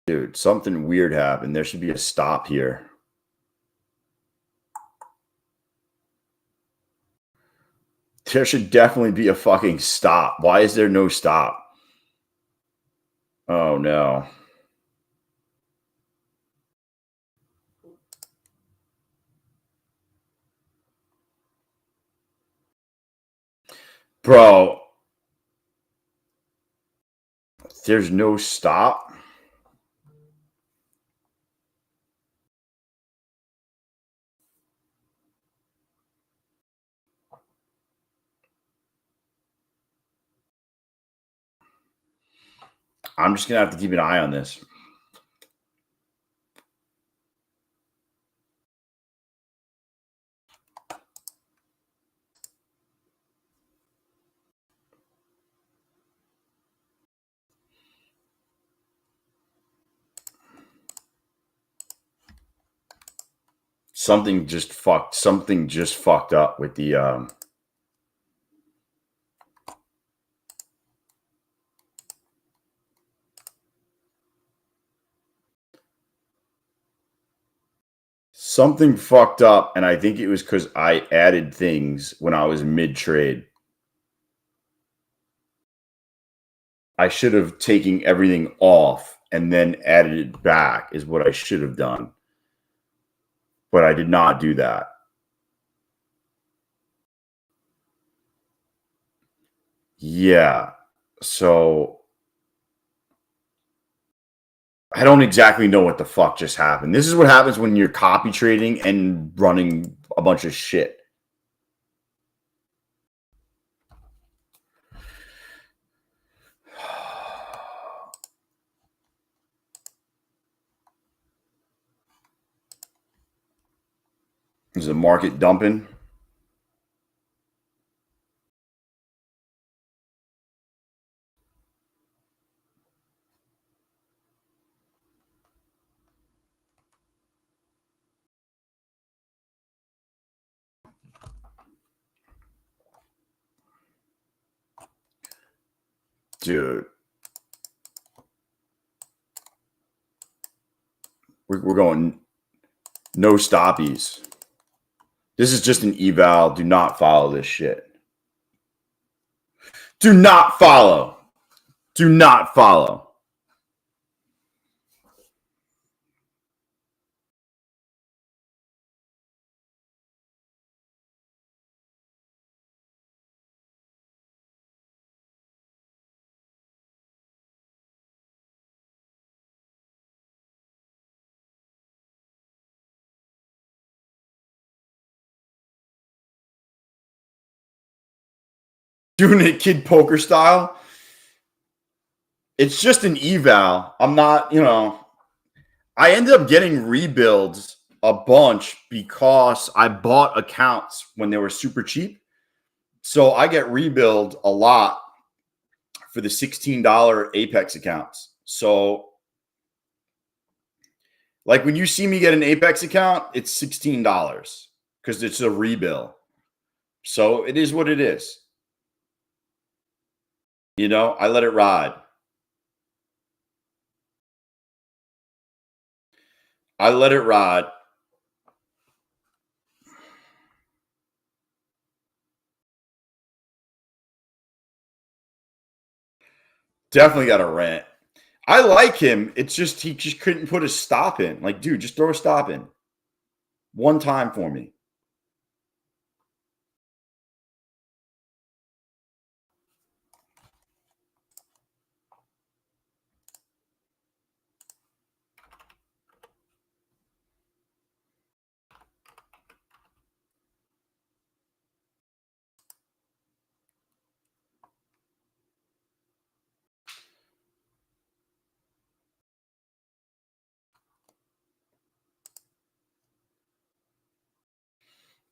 Dude, something weird happened. There should be a stop here. There should definitely be a fucking stop. Why is there no stop? Oh, no. Bro. There's no stop. I'm just going to have to keep an eye on this. Something just fucked up with the something fucked up, and I think it was because I added things when I was mid-trade. I should have taken everything off and then added it back is what I should have done. But I did not do that. Yeah. So I don't exactly know what the fuck just happened. This is what happens when you're copy trading and running a bunch of shit. Is the market dumping? Dude. We're going no stoppies. This is just an eval. Do not follow this shit. Do not follow. Do not follow. Doing it kid poker style. It's just an eval. I'm not, I ended up getting rebuilds a bunch because I bought accounts when they were super cheap. So I get rebuild a lot for the $16 Apex accounts. So like when you see me get an Apex account, it's $16 because it's a rebuild. So it is what it is. I let it ride. I let it ride. Definitely got a rant. I like him. It's just he just couldn't put a stop in. Like, dude, just throw a stop in. One time for me.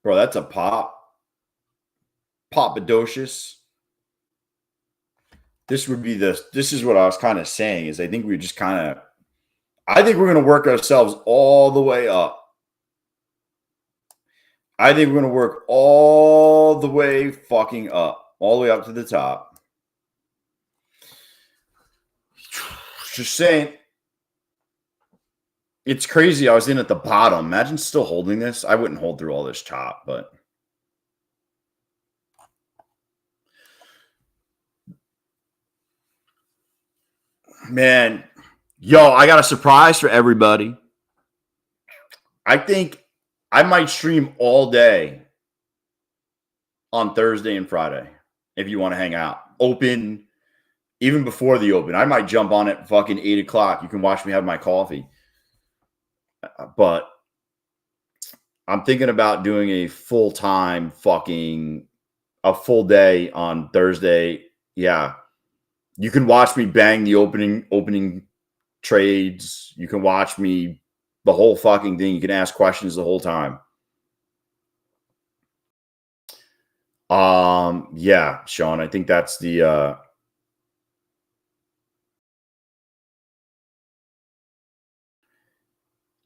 Bro, that's a pop. Papadocious. This is what I was kind of saying is I think we're going to work ourselves all the way up. I think we're going to work all the way fucking up, all the way up to the top. Just saying. It's crazy. I was in at the bottom. Imagine still holding this. I wouldn't hold through all this chop, but man, yo, I got a surprise for everybody. I think I might stream all day on Thursday and Friday if you want to hang out. Open, even before the open. I might jump on at fucking 8 o'clock. You can watch me have my coffee. But I'm thinking about doing a full day on Thursday. Yeah. You can watch me bang the opening trades. You can watch me the whole fucking thing. You can ask questions the whole time. Yeah, Sean, I think that's the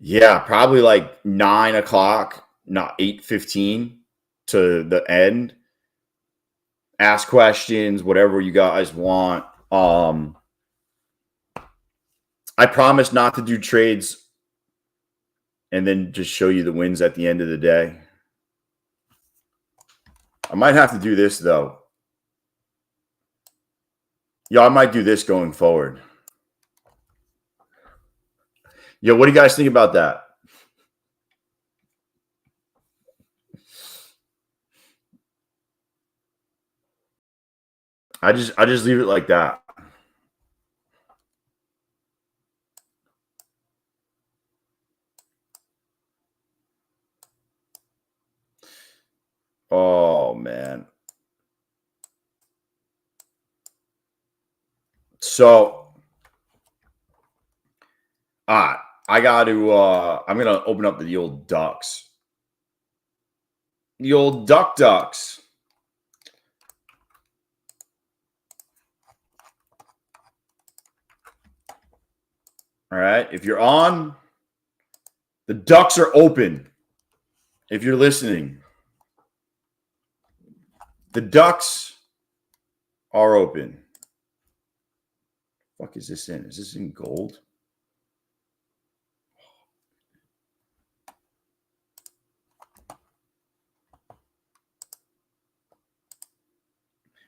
yeah, probably like 9 o'clock, not 8:15 to the end. Ask questions, whatever you guys want. I promise not to do trades and then just show you the wins at the end of the day. I might have to do this though. Yeah, I might do this going forward. Yo, what do you guys think about that? I just leave it like that. Oh man. So I got to I'm going to open up the old ducks. The old ducks. All right, if you're on, the ducks are open. If you're listening, the ducks are open. Fuck is this in? Is this in gold?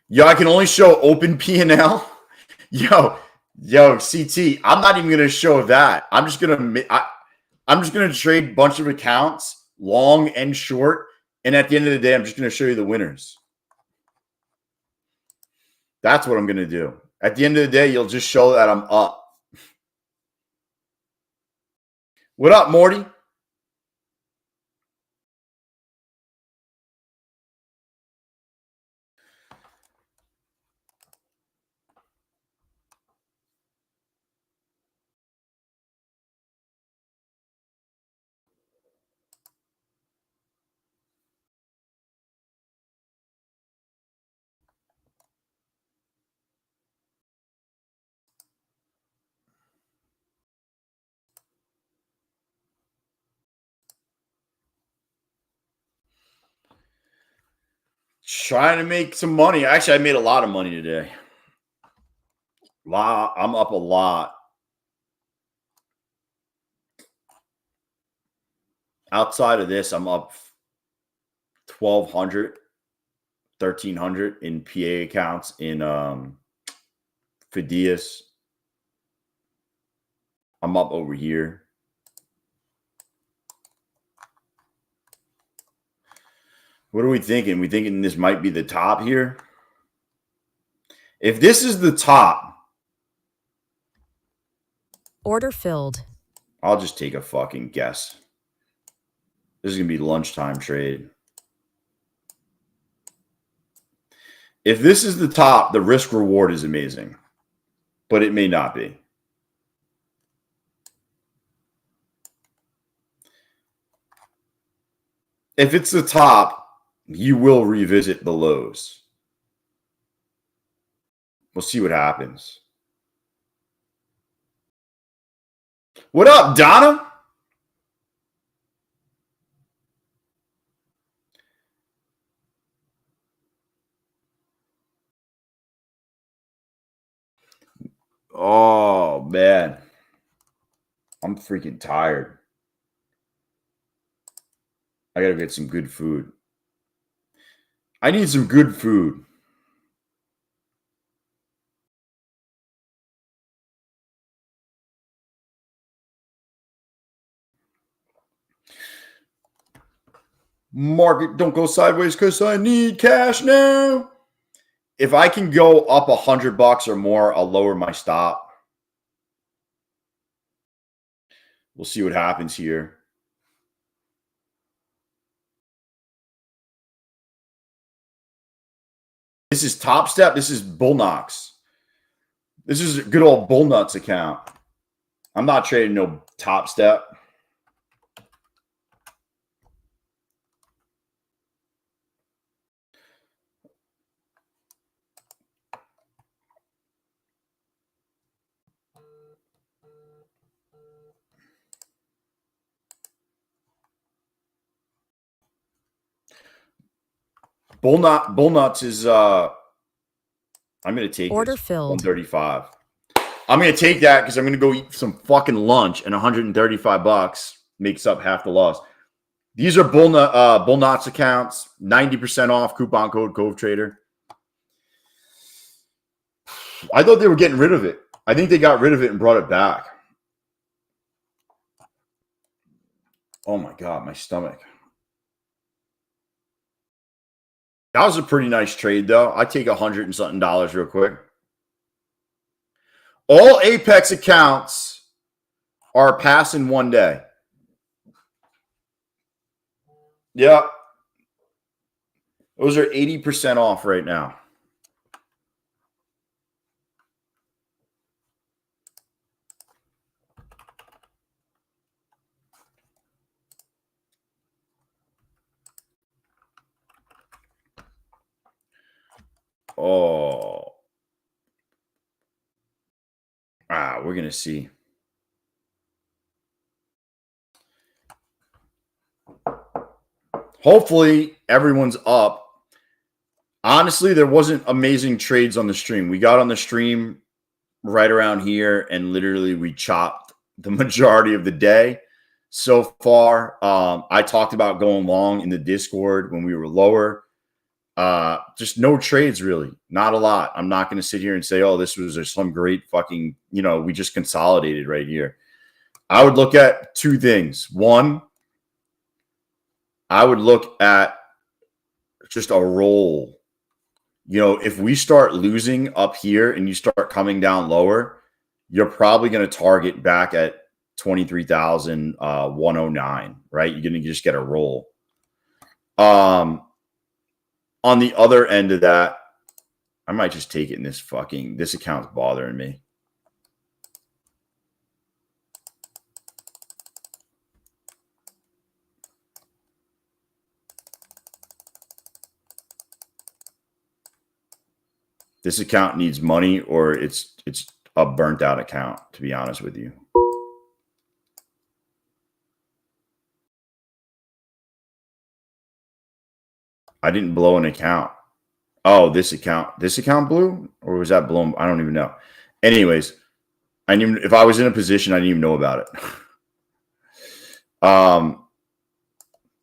Yo, I can only show open P&L. Yo, CT. I'm not even gonna show that. I'm just gonna trade a bunch of accounts, long and short, and at the end of the day, I'm just gonna show you the winners. That's what I'm gonna do. At the end of the day, you'll just show that I'm up. What up, Morty? Trying to make some money. Actually, I made a lot of money today. I'm up a lot. Outside of this, I'm up 1,200, 1,300 in PA accounts in Fidias. I'm up over here. What are we thinking? We thinking this might be the top here? If this is the top, order filled. I'll just take a fucking guess. This is going to be lunchtime trade. If this is the top, the risk reward is amazing, but it may not be. If it's the top, you will revisit the lows. We'll see what happens. What up, Donna? Oh, man. I'm freaking tired. I got to get some good food. I need some good food. Market don't go sideways because I need cash now. If I can go up $100 or more, I'll lower my stop. We'll see what happens here. This is Topstep. This is Bulenox. This is a good old Bulenox account. I'm not trading no Topstep. Bulenox is I'm gonna take Order this filled. 135. I'm gonna take that because I'm gonna go eat some fucking lunch, and 135 bucks makes up half the loss. These are Bulenox accounts, 90% off, coupon code Cove Trader. I thought they were getting rid of it. I think they got rid of it and brought it back. Oh my God, my stomach. That was a pretty nice trade, though. I'd take $100 and something real quick. All Apex accounts are passing one day. Yeah. Those are 80% off right now. Oh. We're going to see. Hopefully, everyone's up. Honestly, there wasn't amazing trades on the stream. We got on the stream right around here, and literally we chopped the majority of the day so far. I talked about going long in the Discord when we were lower. Just no trades, really. Not a lot. I'm not going to sit here and say, oh, this was some great fucking, we just consolidated right here. I would look at two things. One, I would look at just a roll. If we start losing up here and you start coming down lower, you're probably going to target back at 23,109, right? You're going to just get a roll. On the other end of that, I might just take it in this account's bothering me. This account needs money, or it's a burnt out account, to be honest with you. I didn't blow an account. Oh, this account blew? Or was that blown? I don't even know. Anyways, if I was in a position, I didn't even know about it.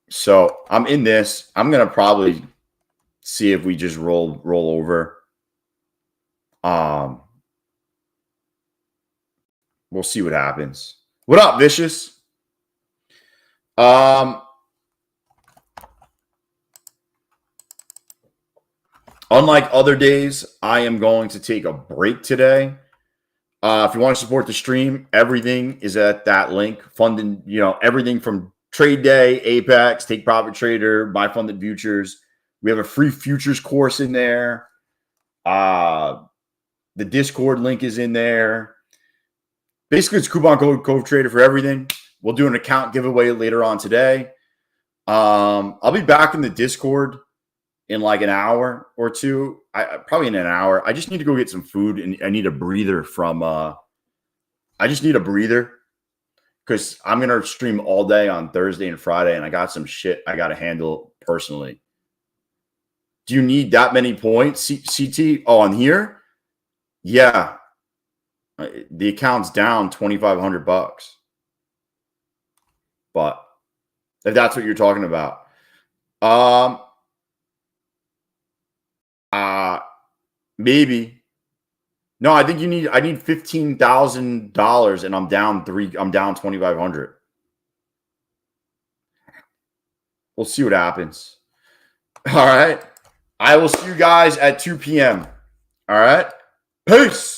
So I'm in this. I'm going to probably see if we just roll over. We'll see what happens. What up, Vicious? Unlike other days, I am going to take a break today. If you want to support the stream, everything is at that link. Funding, everything from Trade Day, Apex, Take Profit Trader, Buy Funded Futures. We have a free futures course in there. The Discord link is in there. Basically, it's coupon code Cove Trader for everything. We'll do an account giveaway later on today. I'll be back in the Discord in like an hour or two. Probably in an hour. I just need to go get some food, and I need a breather from I just need a breather because I'm gonna stream all day on Thursday and Friday, and I got some shit I gotta handle personally. Do you need that many points? CT? Oh, on here? Yeah. The account's down $2,500. But if that's what you're talking about. Maybe. No, I think I need $15,000 and I'm down 2,500. We'll see what happens. All right. I will see you guys at 2 p.m. All right. Peace.